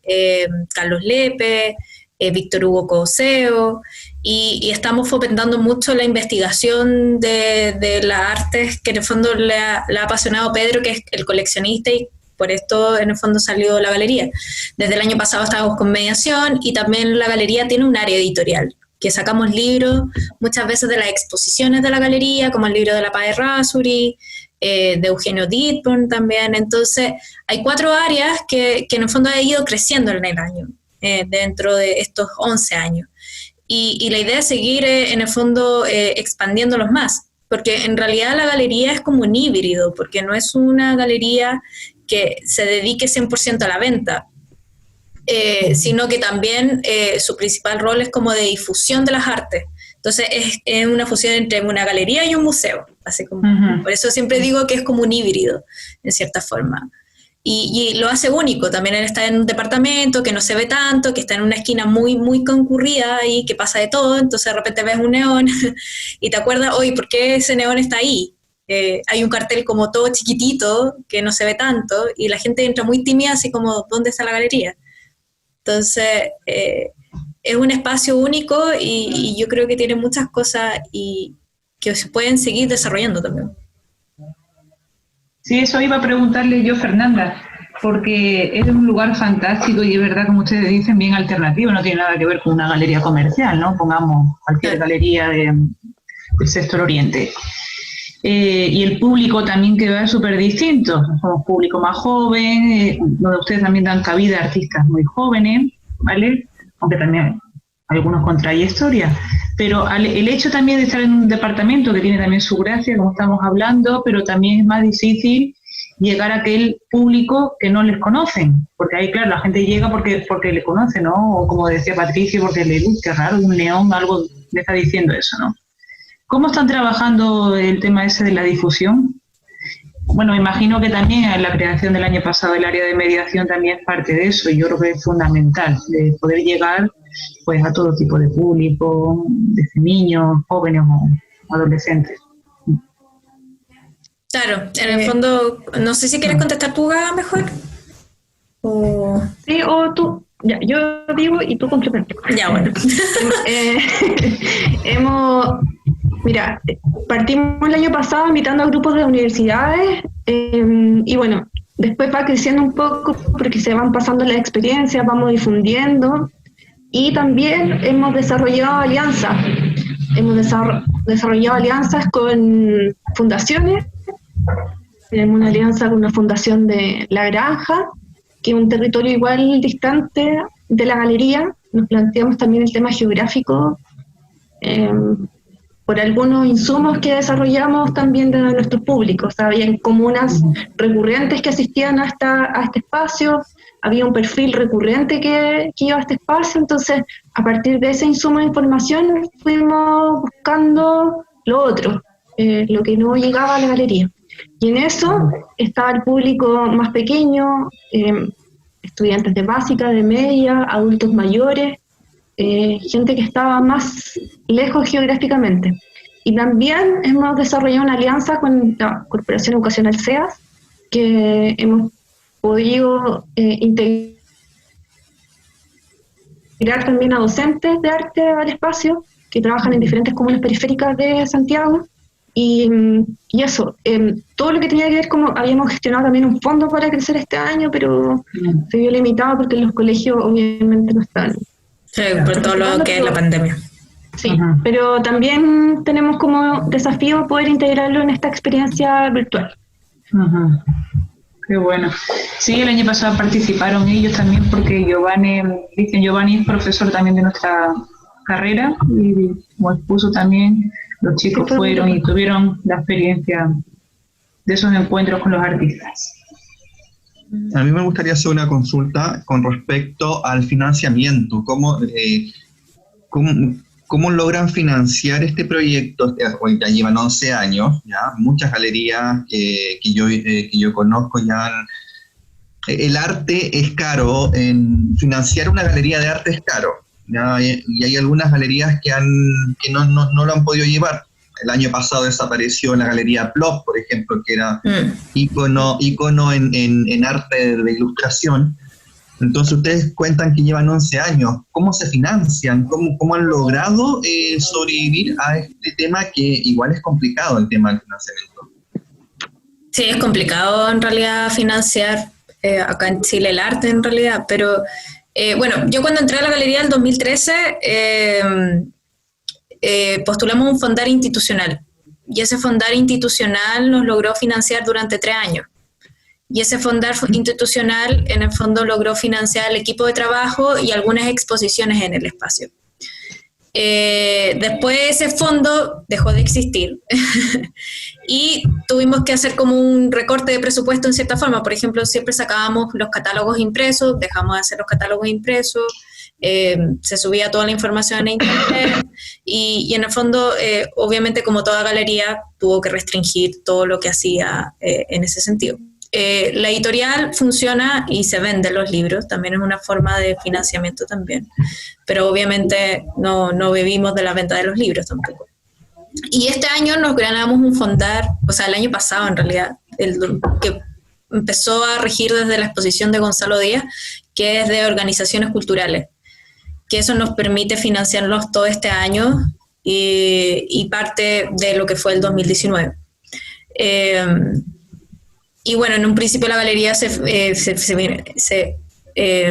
Carlos Lepe, Víctor Hugo Coseo, y estamos fomentando mucho la investigación de las artes, que en el fondo le ha apasionado Pedro, que es el coleccionista, y por esto en el fondo salió la galería. Desde el año pasado estábamos con mediación, y también la galería tiene un área editorial, que sacamos libros muchas veces de las exposiciones de la galería, como el libro de la Paz de Rasuri, de Eugenio Dittborn también. Entonces hay 4 áreas que en el fondo han ido creciendo en el año, dentro de estos 11 años. Y la idea es seguir en el fondo expandiéndolos más, porque en realidad la galería es como un híbrido, porque no es una galería que se dedique 100% a la venta, sino que también su principal rol es como de difusión de las artes. Entonces es una fusión entre una galería y un museo, así como, por eso siempre digo que es como un híbrido, en cierta forma. Y lo hace único, también él está en un departamento que no se ve tanto, que está en una esquina muy, muy concurrida y que pasa de todo, entonces de repente ves un neón y te acuerdas, oye, ¿por qué ese neón está ahí? Hay un cartel como todo chiquitito que no se ve tanto y la gente entra muy tímida así como, ¿dónde está la galería? Entonces, es un espacio único y yo creo que tiene muchas cosas y que se pueden seguir desarrollando también. Sí, eso iba a preguntarle yo, Fernanda, porque es un lugar fantástico y es verdad, como ustedes dicen, bien alternativo, no tiene nada que ver con una galería comercial, ¿no? Pongamos cualquier galería del sector oriente. Y el público también que va es súper distinto, somos público más joven, donde ustedes también dan cabida a artistas muy jóvenes, ¿vale? Aunque también algunos con trayectoria, pero el hecho también de estar en un departamento que tiene también su gracia, como estamos hablando, pero también es más difícil llegar a aquel público que no les conocen, porque ahí, claro, la gente llega porque le conoce, ¿no? O como decía Patricio, porque le gusta, raro, un neón, algo le está diciendo eso, ¿no? ¿Cómo están trabajando el tema ese de la difusión? Bueno, me imagino que también en la creación del año pasado el área de mediación también es parte de eso, y yo creo que es fundamental, de poder llegar pues a todo tipo de público, desde niños, jóvenes o adolescentes. Claro, en el fondo, no sé si quieres contestar tú, Gaga, mejor. Sí, o tú. Ya, yo digo y tú complementas. Ya, bueno. Mira, partimos el año pasado invitando a grupos de universidades y bueno, después va creciendo un poco porque se van pasando las experiencias, vamos difundiendo y también hemos desarrollado alianzas. Hemos desarrollado alianzas con fundaciones. Tenemos una alianza con una fundación de La Granja, que es un territorio igual distante de la galería. Nos planteamos también el tema geográfico por algunos insumos que desarrollamos también de nuestros públicos. Habían comunas recurrentes que asistían a este espacio, había un perfil recurrente que iba a este espacio, entonces a partir de ese insumo de información fuimos buscando lo otro, lo que no llegaba a la galería. Y en eso estaba el público más pequeño, estudiantes de básica, de media, adultos mayores, gente que estaba más lejos geográficamente. Y también hemos desarrollado una alianza con la Corporación Educacional SEAS, que hemos podido integrar también a docentes de arte al espacio, que trabajan en diferentes comunas periféricas de Santiago. Y eso, todo lo que tenía que ver, como habíamos gestionado también un fondo para crecer este año, pero se vio limitado porque los colegios obviamente no están. Sí, por todo lo que es la pandemia. Sí, pero también tenemos como desafío poder integrarlo en esta experiencia virtual. Qué bueno. Sí, el año pasado participaron ellos también porque Giovanni es profesor también de nuestra carrera y como expuso también, los chicos fueron y tuvieron la experiencia de esos encuentros con los artistas. A mí me gustaría hacer una consulta con respecto al financiamiento. ¿Cómo logran financiar este proyecto? Ya llevan 11 años, ya muchas galerías que yo conozco ya. El arte es caro, financiar una galería de arte es caro, ¿ya? Y hay algunas galerías que no lo han podido llevar. El año pasado desapareció la galería Plop, por ejemplo, que era ícono en arte de ilustración. Entonces ustedes cuentan que llevan 11 años. ¿Cómo se financian? ¿Cómo han logrado sobrevivir a este tema que igual es complicado, el tema del financiamiento? Sí, es complicado en realidad financiar acá en Chile el arte en realidad, pero bueno, yo cuando entré a la galería en 2013 postulamos un fondar institucional y ese fondar institucional nos logró financiar durante 3 años. Y ese fondar institucional, en el fondo, logró financiar el equipo de trabajo y algunas exposiciones en el espacio. Después ese fondo dejó de existir y tuvimos que hacer como un recorte de presupuesto en cierta forma. Por ejemplo, siempre sacábamos los catálogos impresos, dejamos de hacer los catálogos impresos, se subía toda la información a internet y en el fondo, obviamente como toda galería, tuvo que restringir todo lo que hacía en ese sentido. La editorial funciona y se venden los libros, también es una forma de financiamiento también, pero obviamente no vivimos de la venta de los libros tampoco. Y este año nos ganamos un fondar, o sea, el año pasado en realidad, que empezó a regir desde la exposición de Gonzalo Díaz, que es de organizaciones culturales, que eso nos permite financiarlos todo este año y parte de lo que fue el 2019. Y bueno, en un principio la galería se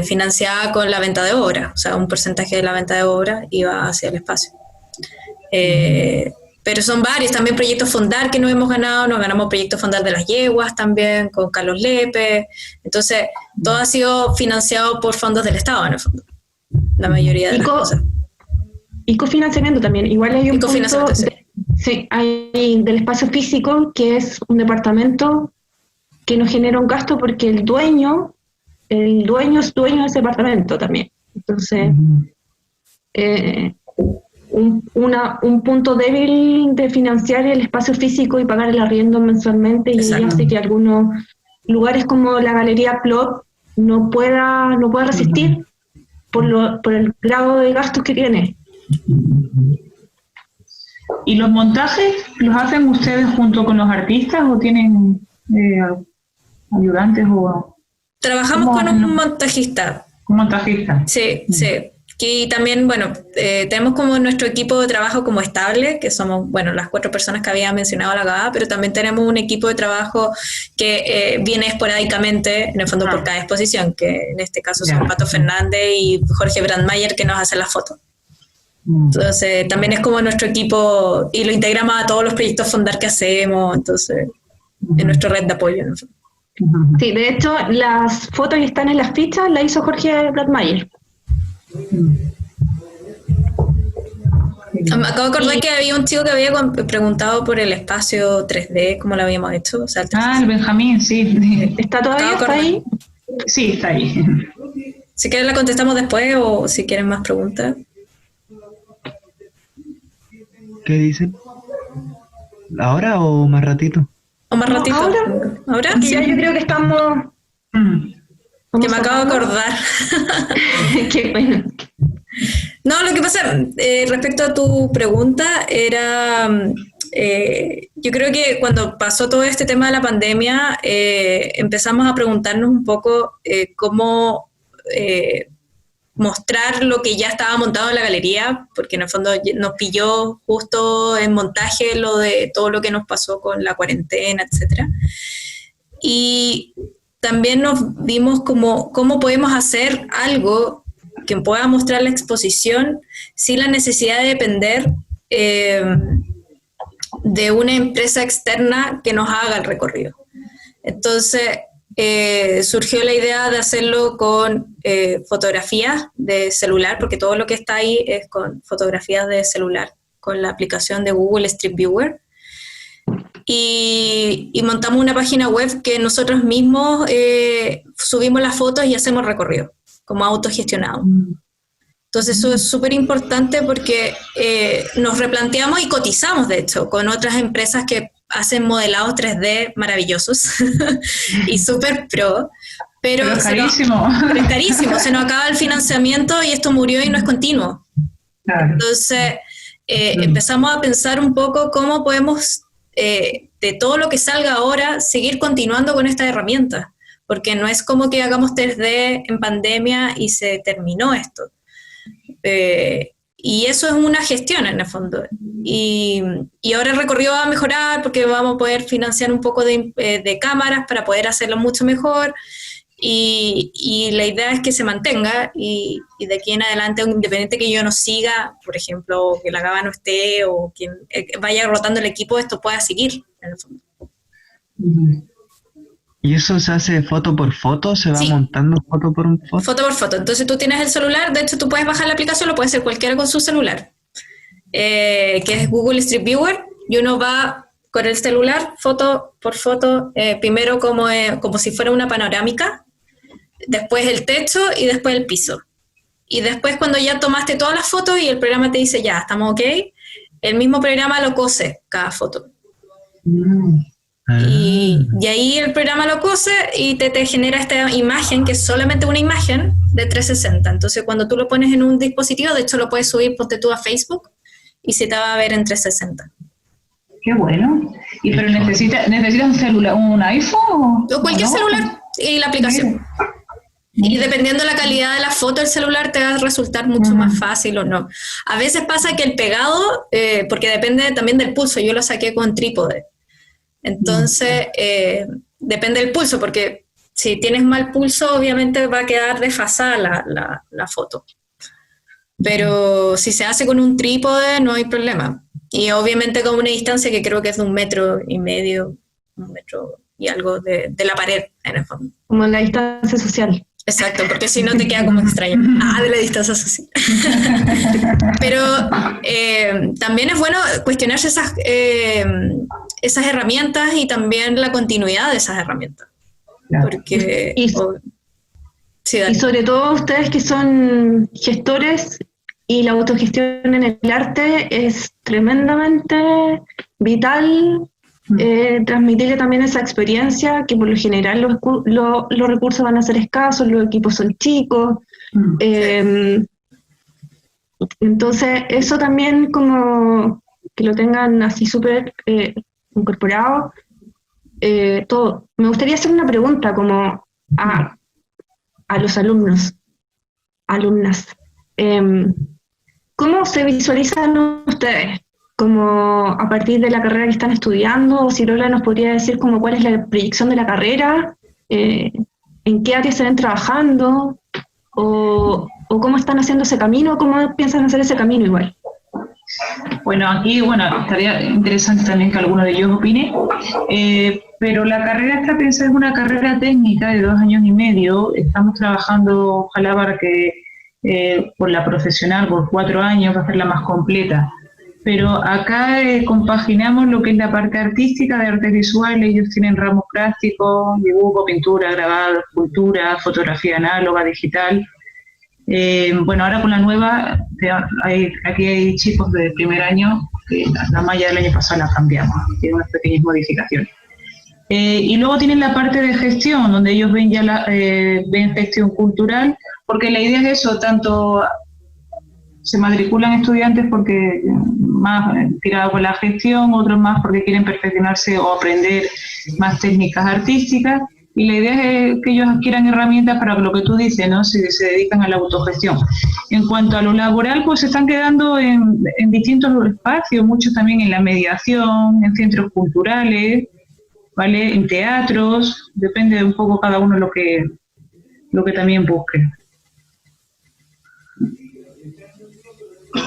financiaba con la venta de obras, o sea, un porcentaje de la venta de obras iba hacia el espacio. Pero son varios, también proyectos Fondar que nos hemos ganado, nos ganamos proyectos Fondar de las Yeguas también, con Carlos Lepe, entonces todo ha sido financiado por fondos del Estado en el fondo, la mayoría de las cosas. Y cofinanciamiento también, igual hay un punto sí, hay del espacio físico, que es un departamento que nos genera un gasto porque el dueño es dueño de ese departamento también. Entonces, un punto débil de financiar el espacio físico y pagar el arriendo mensualmente, y hace que algunos lugares como la Galería Plot no pueda resistir por el grado de gastos que tiene. ¿Y los montajes los hacen ustedes junto con los artistas o tienen ayudantes? Trabajamos con un montajista. ¿Un montajista? Sí, sí. Y también, bueno, tenemos como nuestro equipo de trabajo como estable, que somos, bueno, las 4 personas que había mencionado la GABA, pero también tenemos un equipo de trabajo que viene esporádicamente, en el fondo, por cada exposición, que en este caso son Pato Fernández y Jorge Brandmeier, que nos hacen las fotos. Entonces, también es como nuestro equipo, y lo integramos a todos los proyectos Fondar que hacemos, entonces, en nuestra red de apoyo, en el fondo. Sí, de hecho, las fotos que están en las fichas las hizo Jorge Brandmeier. Me acabo de acordar que había un chico que había preguntado por el espacio 3D, cómo lo habíamos hecho. O sea, el Benjamín, sí. ¿Está todavía está ahí? Sí, está ahí. Si quieren la contestamos después o si quieren más preguntas. ¿Qué dicen? ¿Ahora o más ratito? ¿O más ratito? ¿Ahora? Sí. Ya yo creo que estamos... Que me acabo de acordar. Qué bueno. No, lo que pasa, respecto a tu pregunta, era, yo creo que cuando pasó todo este tema de la pandemia, empezamos a preguntarnos un poco cómo mostrar lo que ya estaba montado en la galería, porque en el fondo nos pilló justo en montaje lo de todo lo que nos pasó con la cuarentena, etcétera. Y también nos vimos cómo podemos hacer algo que pueda mostrar la exposición sin la necesidad de depender de una empresa externa que nos haga el recorrido. Entonces, surgió la idea de hacerlo con fotografías de celular, porque todo lo que está ahí es con fotografías de celular, con la aplicación de Google Street Viewer. Y montamos una página web que nosotros mismos subimos las fotos y hacemos recorrido, como autogestionado. Entonces eso es súper importante porque nos replanteamos y cotizamos, de hecho, con otras empresas que hacen modelados 3D maravillosos y súper pro. Pero es carísimo. Es carísimo, se nos acaba el financiamiento y esto murió y no es continuo. Claro. Entonces empezamos a pensar un poco cómo podemos, de todo lo que salga ahora, seguir continuando con esta herramienta, porque no es como que hagamos 3D en pandemia y se terminó esto. Y eso es una gestión en el fondo. Y ahora el recorrido va a mejorar porque vamos a poder financiar un poco de cámaras para poder hacerlo mucho mejor. Y la idea es que se mantenga y de aquí en adelante, independiente que yo no siga, por ejemplo, que la GABA no esté o quien vaya rotando el equipo, esto pueda seguir en el fondo. ¿Y eso se hace foto por foto? ¿Se va montando foto por foto? Foto por foto. Entonces tú tienes el celular, de hecho tú puedes bajar la aplicación, lo puede hacer cualquiera con su celular. que es Google Street Viewer, y uno va con el celular, foto por foto, primero como si fuera una panorámica, después el techo y después el piso. Y después cuando ya tomaste todas las fotos y el programa te dice ya, estamos ok, el mismo programa lo cose cada foto. Y ahí el programa lo cose y te genera esta imagen, que es solamente una imagen de 360. Entonces cuando tú lo pones en un dispositivo, de hecho lo puedes subir, ponte tú a Facebook, y se te va a ver en 360. Qué bueno. Pero necesitas un celular, un iPhone o cualquier celular y la aplicación. Y dependiendo de la calidad de la foto, el celular te va a resultar mucho más fácil o no. A veces pasa que el pegado, porque depende también del pulso, yo lo saqué con trípode. Entonces, depende del pulso, porque si tienes mal pulso, obviamente va a quedar desfasada la foto. Pero si se hace con un trípode, no hay problema. Y obviamente con una distancia que creo que es de 1,5 metros, 1 metro y algo de la pared, en el fondo. Como la distancia social. Exacto, porque si no te queda como extraño. De la distancia social. Pero también es bueno cuestionarse esas herramientas y también la continuidad de esas herramientas. Porque... Y sobre todo ustedes que son gestores, y la autogestión en el arte es tremendamente vital, transmitirle también esa experiencia, que por lo general los recursos van a ser escasos, los equipos son chicos, entonces eso también como que lo tengan así súper incorporado, todo. Me gustaría hacer una pregunta como a los alumnas. ¿Cómo se visualizan ustedes? Como a partir de la carrera que están estudiando, o si Lola nos podría decir como cuál es la proyección de la carrera, en qué áreas se ven trabajando, o cómo están haciendo ese camino, cómo piensan hacer ese camino igual. Bueno, aquí estaría interesante también que alguno de ellos opine, pero la carrera esta es una carrera técnica de 2 años y medio. Estamos trabajando, ojalá para que por la profesional, por 4 años, va a ser la más completa. Pero acá compaginamos lo que es la parte artística de artes visuales. Ellos tienen ramos prácticos, dibujo, pintura, grabado, escultura, fotografía análoga, digital. Ahora con la nueva, aquí hay chicos de primer año, que la malla del año pasado la cambiamos, tiene unas pequeñas modificaciones. Y luego tienen la parte de gestión, donde ellos ven ven gestión cultural, porque la idea es eso, tanto se matriculan estudiantes porque más tirados por la gestión, otros más porque quieren perfeccionarse o aprender más técnicas artísticas, y la idea es que ellos adquieran herramientas para lo que tú dices, ¿no? Si se dedican a la autogestión. En cuanto a lo laboral, pues se están quedando en distintos espacios, muchos también en la mediación, en centros culturales, ¿vale? En teatros, depende un poco cada uno lo que también busque.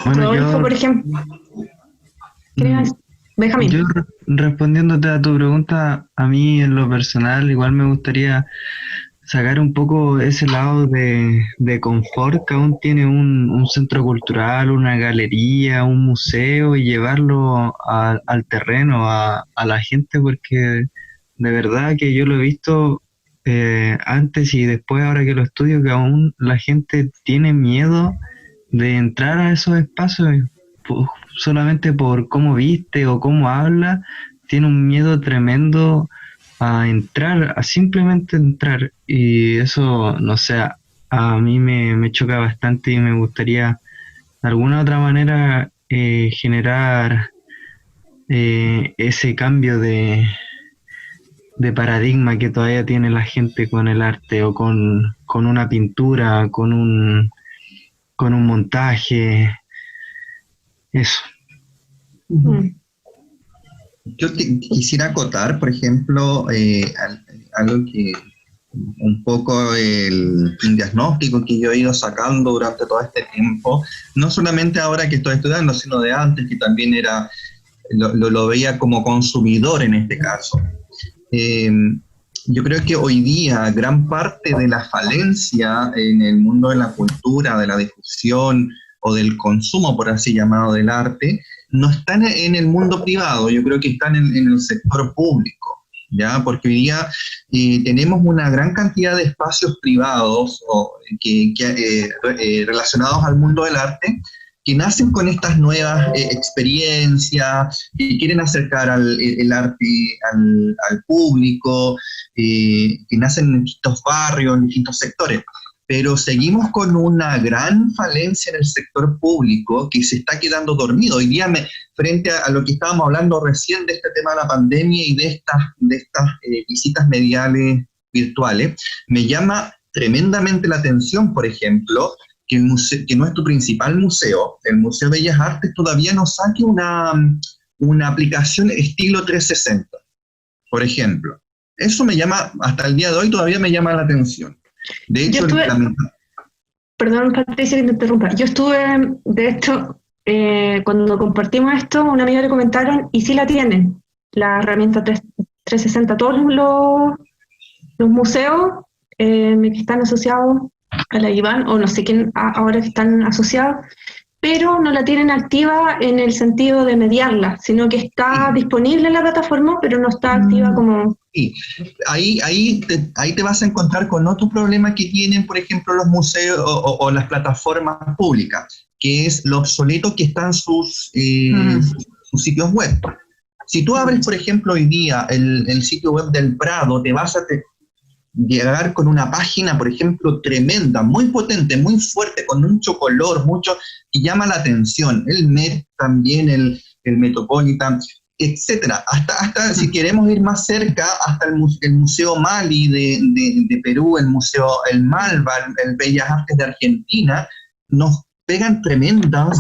Bueno, Rodolfo, por ejemplo. Benjamín. Yo respondiéndote a tu pregunta, a mí en lo personal igual me gustaría sacar un poco ese lado de confort que aún tiene un centro cultural, una galería, un museo, y llevarlo al terreno, a la gente, porque de verdad que yo lo he visto antes y después, ahora que lo estudio, que aún la gente tiene miedo de entrar a esos espacios solamente por cómo viste o cómo habla. Tiene un miedo tremendo a entrar, a simplemente entrar, y eso, no sé, a mí me choca bastante, y me gustaría de alguna otra manera generar ese cambio de paradigma que todavía tiene la gente con el arte, o con una pintura, con un montaje, eso. Yo quisiera acotar, por ejemplo, algo que un poco el diagnóstico que yo he ido sacando durante todo este tiempo, no solamente ahora que estoy estudiando, sino de antes, que también lo veía como consumidor en este caso. Yo creo que hoy día gran parte de la falencia en el mundo de la cultura, de la difusión, o del consumo, por así llamado, del arte, no están en el mundo privado, yo creo que están en el sector público, ¿ya? Porque hoy día tenemos una gran cantidad de espacios privados relacionados al mundo del arte, que nacen con estas nuevas experiencias, que quieren acercar el arte al público, que nacen en distintos barrios, en distintos sectores. Pero seguimos con una gran falencia en el sector público que se está quedando dormido. Hoy día, frente a lo que estábamos hablando recién de este tema de la pandemia y de estas visitas mediales virtuales, me llama tremendamente la atención, por ejemplo, que nuestro principal museo, el Museo de Bellas Artes, todavía no saque una aplicación estilo 360, por ejemplo. Eso me llama, hasta el día de hoy todavía me llama la atención. De hecho, perdón, Patricia, que te interrumpa. Yo estuve, de hecho, cuando compartimos esto, una amiga le comentaron, y sí la tienen, la herramienta 360. Todos los museos que están asociados a la IBAN, o no sé quién ahora están asociados, pero no la tienen activa en el sentido de mediarla, sino que está disponible en la plataforma, pero no está activa como... Sí, ahí te vas a encontrar con otro problema que tienen, por ejemplo, los museos o las plataformas públicas, que es lo obsoleto que están sus sitios web. Si tú abres, por ejemplo, hoy día el sitio web del Prado, te vas a llegar con una página, por ejemplo, tremenda, muy potente, muy fuerte, con mucho color, y llama la atención. El Met también, el Metropolitan, etcétera. Hasta si queremos ir más cerca, hasta el Museo Mali de Perú, el Malva, el Bellas Artes de Argentina, nos pegan tremendos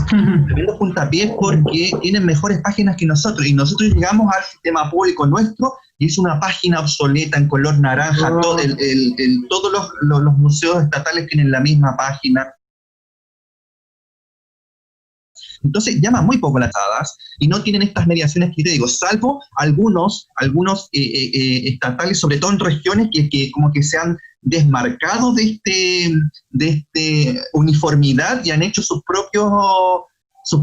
puntapiés porque tienen mejores páginas que nosotros, y nosotros llegamos al sistema público nuestro y es una página obsoleta en color naranja. Todos los museos estatales tienen la misma página. Entonces llama muy poco las hadas y no tienen estas mediaciones que te digo, salvo algunos estatales, sobre todo en regiones que como que se han desmarcado de uniformidad y han hecho sus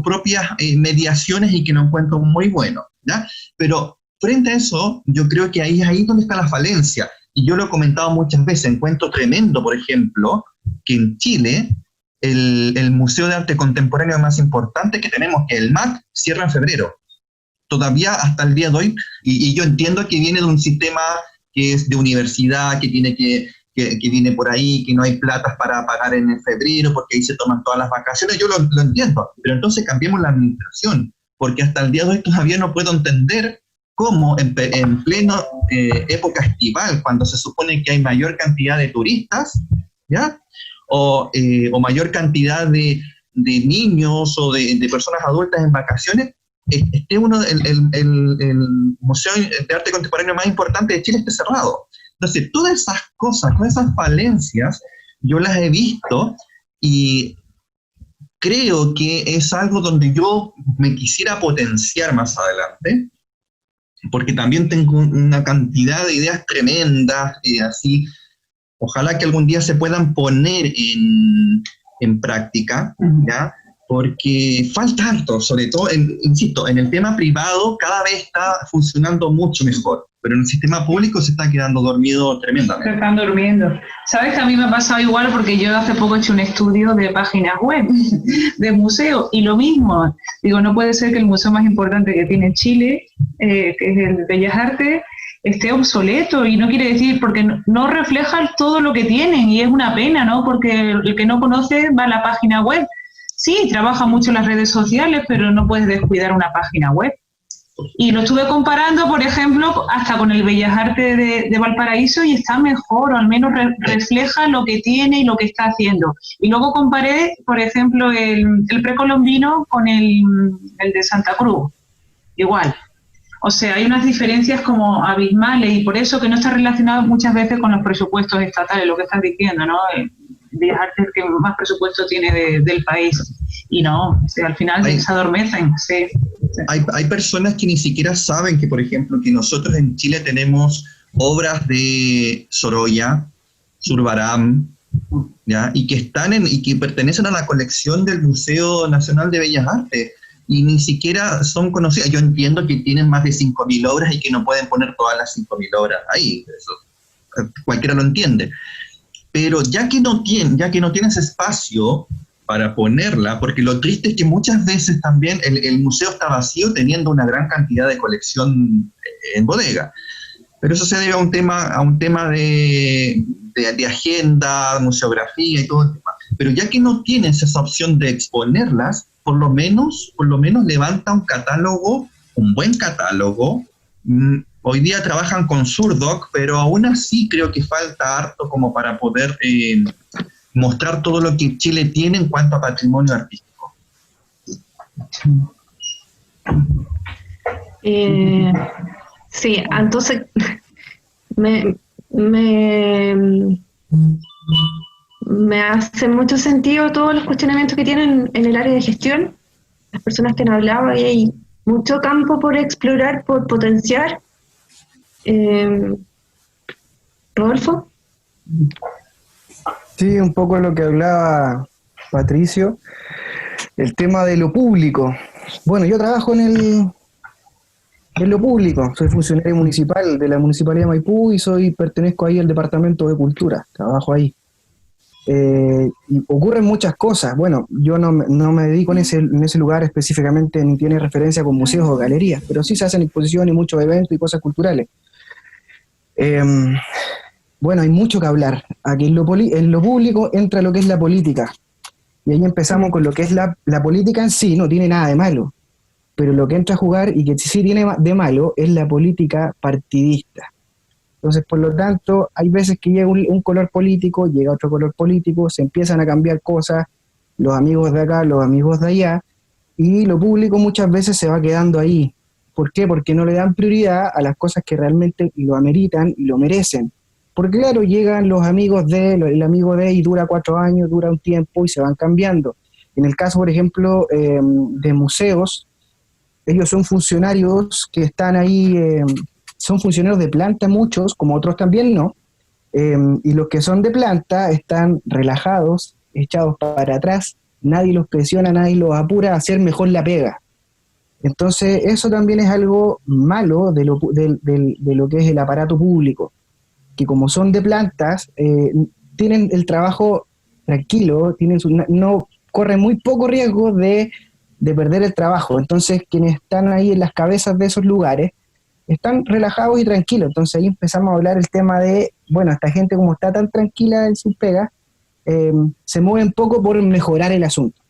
propias mediaciones, y que lo encuentro muy bueno, ¿ya? Pero frente a eso, yo creo que ahí es ahí donde está la falencia, y yo lo he comentado muchas veces. Encuentro tremendo, por ejemplo, que en Chile el Museo de Arte Contemporáneo más importante que tenemos, que es el MAC, cierra en febrero. Todavía hasta el día de hoy, y yo entiendo que viene de un sistema que es de universidad, que viene por ahí, que no hay platas para pagar en febrero, porque ahí se toman todas las vacaciones. Yo lo entiendo, pero entonces cambiemos la administración, porque hasta el día de hoy todavía no puedo entender cómo en pleno época estival, cuando se supone que hay mayor cantidad de turistas, ¿ya? O mayor cantidad de niños o de personas adultas en vacaciones, esté el Museo de Arte Contemporáneo más importante de Chile esté cerrado. Entonces, todas esas cosas, todas esas falencias, yo las he visto, y creo que es algo donde yo me quisiera potenciar más adelante, porque también tengo una cantidad de ideas tremendas, así. Ojalá que algún día se puedan poner en práctica, ¿ya? Porque falta harto, sobre todo, insisto, en el tema privado cada vez está funcionando mucho mejor, pero en el sistema público se está quedando dormido tremendamente. Se están durmiendo. ¿Sabes que a mí me ha pasado igual? Porque yo hace poco he hecho un estudio de páginas web de museos, y lo mismo. Digo, no puede ser que el museo más importante que tiene Chile, que es el Bellas Artes, esté obsoleto, y no quiere decir, porque no refleja todo lo que tienen, y es una pena, ¿no? Porque el que no conoce va a la página web. Sí, trabaja mucho en las redes sociales, pero no puedes descuidar una página web. Y lo estuve comparando, por ejemplo, hasta con el Bellas Artes de Valparaíso, y está mejor, o al menos refleja lo que tiene y lo que está haciendo. Y luego comparé, por ejemplo, el precolombino con el de Santa Cruz. Igual. O sea, hay unas diferencias como abismales, y por eso que no está relacionado muchas veces con los presupuestos estatales, lo que estás diciendo, ¿no? Bellas Artes que más presupuesto tiene del país, y no, o sea, al final se adormecen. Sí. Hay personas que ni siquiera saben que, por ejemplo, que nosotros en Chile tenemos obras de Sorolla, Zurbarán, ¿ya? Y que pertenecen a la colección del Museo Nacional de Bellas Artes, y ni siquiera son conocidas. Yo entiendo que tienen más de 5.000 obras y que no pueden poner todas las 5.000 obras ahí, eso cualquiera lo entiende. Pero ya que no tienes espacio para ponerla, porque lo triste es que muchas veces también el museo está vacío teniendo una gran cantidad de colección en bodega. Pero eso se debe a un tema de agenda, museografía y todo el tema. Pero ya que no tienes esa opción de exponerlas, por lo menos levanta un catálogo, un buen catálogo. Hoy día trabajan con Surdoc, pero aún así creo que falta harto como para poder mostrar todo lo que Chile tiene en cuanto a patrimonio artístico. Sí, entonces me hace mucho sentido todos los cuestionamientos que tienen en el área de gestión, las personas que han hablado, y hay mucho campo por explorar, por potenciar. ¿Rodolfo? Sí, un poco lo que hablaba Patricio, el tema de lo público. Bueno, yo trabajo en lo público, soy funcionario municipal de la Municipalidad de Maipú y pertenezco ahí al Departamento de Cultura, trabajo ahí. Y ocurren muchas cosas. Bueno, yo no me dedico en ese lugar específicamente, ni tiene referencia con museos o galerías, pero sí se hacen exposiciones y muchos eventos y cosas culturales. Bueno, hay mucho que hablar. Aquí en lo público entra lo que es la política. Y ahí empezamos con lo que es la política en sí, no tiene nada de malo. Pero lo que entra a jugar y que sí tiene de malo es la política partidista. Entonces, por lo tanto, hay veces que llega un color político, llega otro color político, se empiezan a cambiar cosas, los amigos de acá, los amigos de allá, y lo público muchas veces se va quedando ahí. ¿Por qué? Porque no le dan prioridad a las cosas que realmente lo ameritan y lo merecen. Porque claro, llegan los amigos el amigo de, y dura 4 años, dura un tiempo y se van cambiando. En el caso, por ejemplo, de museos, ellos son funcionarios que están ahí, son funcionarios de planta muchos, como otros también no, y los que son de planta están relajados, echados para atrás, nadie los presiona, nadie los apura a hacer mejor la pega. Entonces eso también es algo malo de lo que es el aparato público, que como son de plantas, tienen el trabajo tranquilo, no corren muy poco riesgo de perder el trabajo. Entonces quienes están ahí en las cabezas de esos lugares están relajados y tranquilos. Entonces ahí empezamos a hablar el tema de, bueno, esta gente como está tan tranquila en sus pegas, se mueve un poco por mejorar el asunto.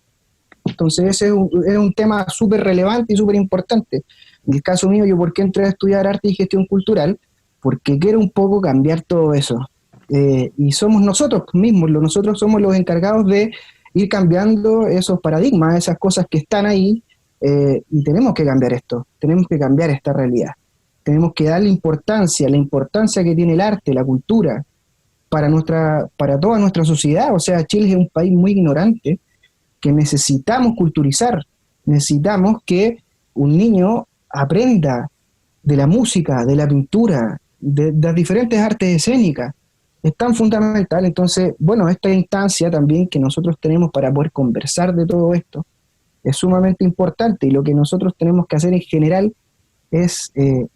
Entonces ese es un tema súper relevante y súper importante. En el caso mío, yo ¿por qué entré a estudiar arte y gestión cultural? Porque quiero un poco cambiar todo eso. Y somos nosotros mismos, nosotros somos los encargados de ir cambiando esos paradigmas, esas cosas que están ahí, y tenemos que cambiar esto, tenemos que cambiar esta realidad. Tenemos que darle la importancia que tiene el arte, la cultura, para toda nuestra sociedad. O sea, Chile es un país muy ignorante, que necesitamos culturizar, necesitamos que un niño aprenda de la música, de la pintura, de las diferentes artes escénicas. Es tan fundamental. Entonces, bueno, esta instancia también que nosotros tenemos para poder conversar de todo esto es sumamente importante, y lo que nosotros tenemos que hacer en general es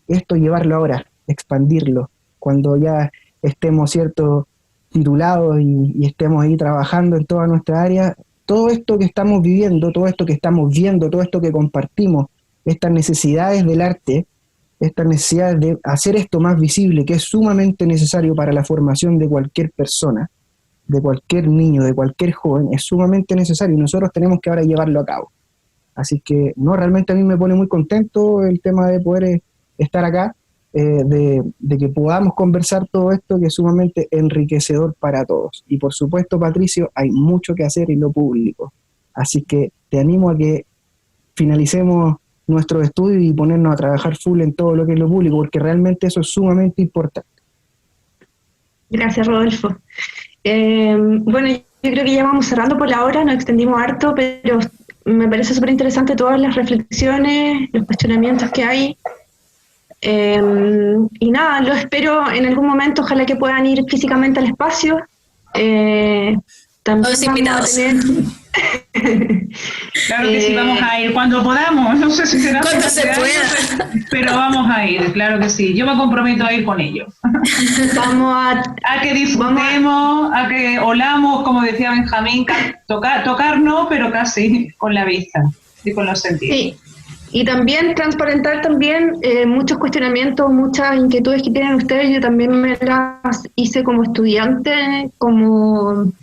esto, llevarlo ahora, expandirlo, cuando ya estemos, ¿cierto?, titulados y estemos ahí trabajando en toda nuestra área. Todo esto que estamos viviendo, todo esto que estamos viendo, todo esto que compartimos, estas necesidades del arte, estas necesidades de hacer esto más visible, que es sumamente necesario para la formación de cualquier persona, de cualquier niño, de cualquier joven, es sumamente necesario, y nosotros tenemos que ahora llevarlo a cabo. Así que, no, realmente a mí me pone muy contento el tema de poder estar acá, de que podamos conversar todo esto, que es sumamente enriquecedor para todos. Y por supuesto, Patricio, hay mucho que hacer en lo público. Así que te animo a que finalicemos nuestro estudio y ponernos a trabajar full en todo lo que es lo público, porque realmente eso es sumamente importante. Gracias, Rodolfo. Bueno, yo creo que ya vamos cerrando por la hora, nos extendimos harto, pero me parece súper interesante todas las reflexiones, los cuestionamientos que hay. Y nada, lo espero en algún momento, ojalá que puedan ir físicamente al espacio, También Todos vamos invitados. a tener... Claro que sí, vamos a ir cuando podamos. No sé si será Cuando se este pueda. año, pero vamos a ir, claro que sí. Yo me comprometo a ir con ellos. Vamos A que disfrutemos, a que olamos, como decía Benjamín, tocar no, pero casi con la vista y con los sentidos. Sí, y también transparentar también muchos cuestionamientos, muchas inquietudes que tienen ustedes. Yo también me las hice como estudiante, como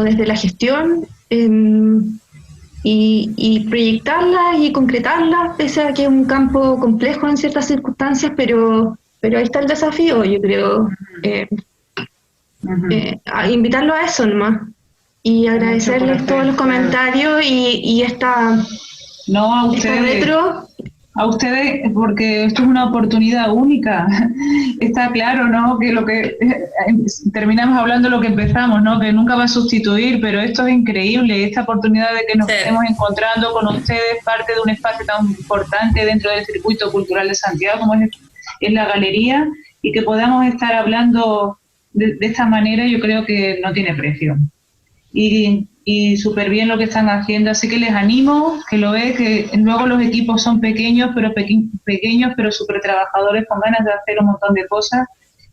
desde la gestión, y proyectarlas y concretarlas, pese a que es un campo complejo en ciertas circunstancias, pero ahí está el desafío, yo creo. A invitarlo a eso nomás. Y agradecerles todos los comentarios y esta retro. A ustedes, porque esto es una oportunidad única. Está claro, ¿no? Que lo que terminamos hablando lo que empezamos, ¿no? Que nunca va a sustituir, pero esto es increíble, esta oportunidad de que nos estemos encontrando con ustedes, parte de un espacio tan importante dentro del circuito cultural de Santiago como es la galería, y que podamos estar hablando de esta manera, yo creo que no tiene precio. Y súper bien lo que están haciendo, así que les animo, que lo ve, que luego los equipos son pequeños, pero súper trabajadores, con ganas de hacer un montón de cosas,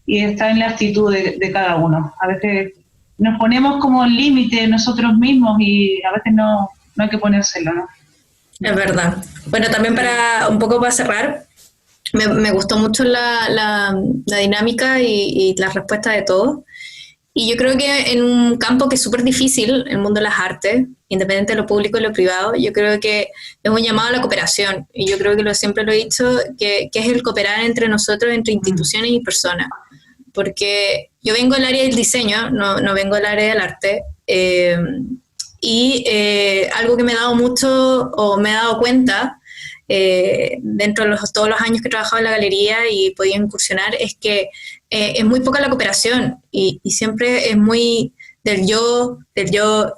y está en la actitud de cada uno. A veces nos ponemos como límite nosotros mismos y a veces no hay que ponérselo, ¿no? Es verdad. Bueno, también un poco para cerrar, me gustó mucho la dinámica y la respuesta de todos. Y yo creo que en un campo que es súper difícil, el mundo de las artes, independiente de lo público y lo privado, yo creo que es un llamado a la cooperación. Y yo creo que siempre lo he dicho, que es el cooperar entre nosotros, entre instituciones y personas. Porque yo vengo del área del diseño, no vengo del área del arte. Algo que me he dado mucho, o me he dado cuenta, dentro de todos los años que he trabajado en la galería y he podido incursionar, es que es muy poca la cooperación y siempre es muy del yo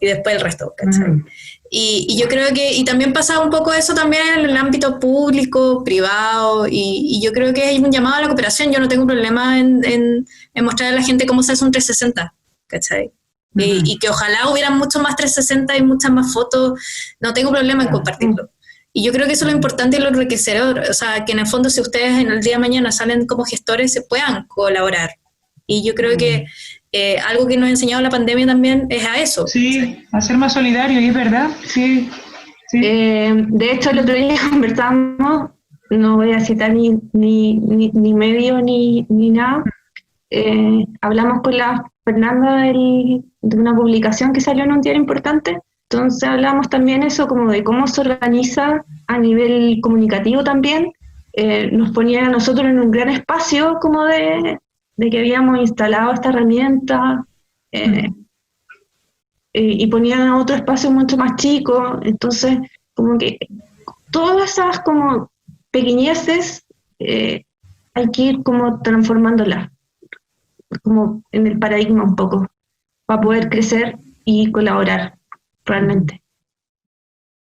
y después el resto, ¿cachai? Y yo creo que, y también pasa un poco eso también en el ámbito público, privado, y yo creo que hay un llamado a la cooperación. Yo no tengo problema en mostrar a la gente cómo se hace un 360, ¿cachai? Y que ojalá hubieran mucho más 360 y muchas más fotos, no tengo problema en compartirlo. Y yo creo que eso es lo importante y lo enriquecedor, o sea, que en el fondo si ustedes en el día de mañana salen como gestores, se puedan colaborar. Y yo creo que algo que nos ha enseñado la pandemia también es a eso. Sí, a ser más solidario, y es verdad, sí. De hecho, el otro día conversamos, no voy a citar ni medio ni nada, hablamos con la Fernanda de una publicación que salió en un diario importante. Entonces hablamos también eso, como de cómo se organiza a nivel comunicativo también. Nos ponía a nosotros en un gran espacio como de que habíamos instalado esta herramienta, y ponían a otro espacio mucho más chico. Entonces, como que todas esas como pequeñeces hay que ir como transformándolas, como en el paradigma un poco, para poder crecer y colaborar realmente.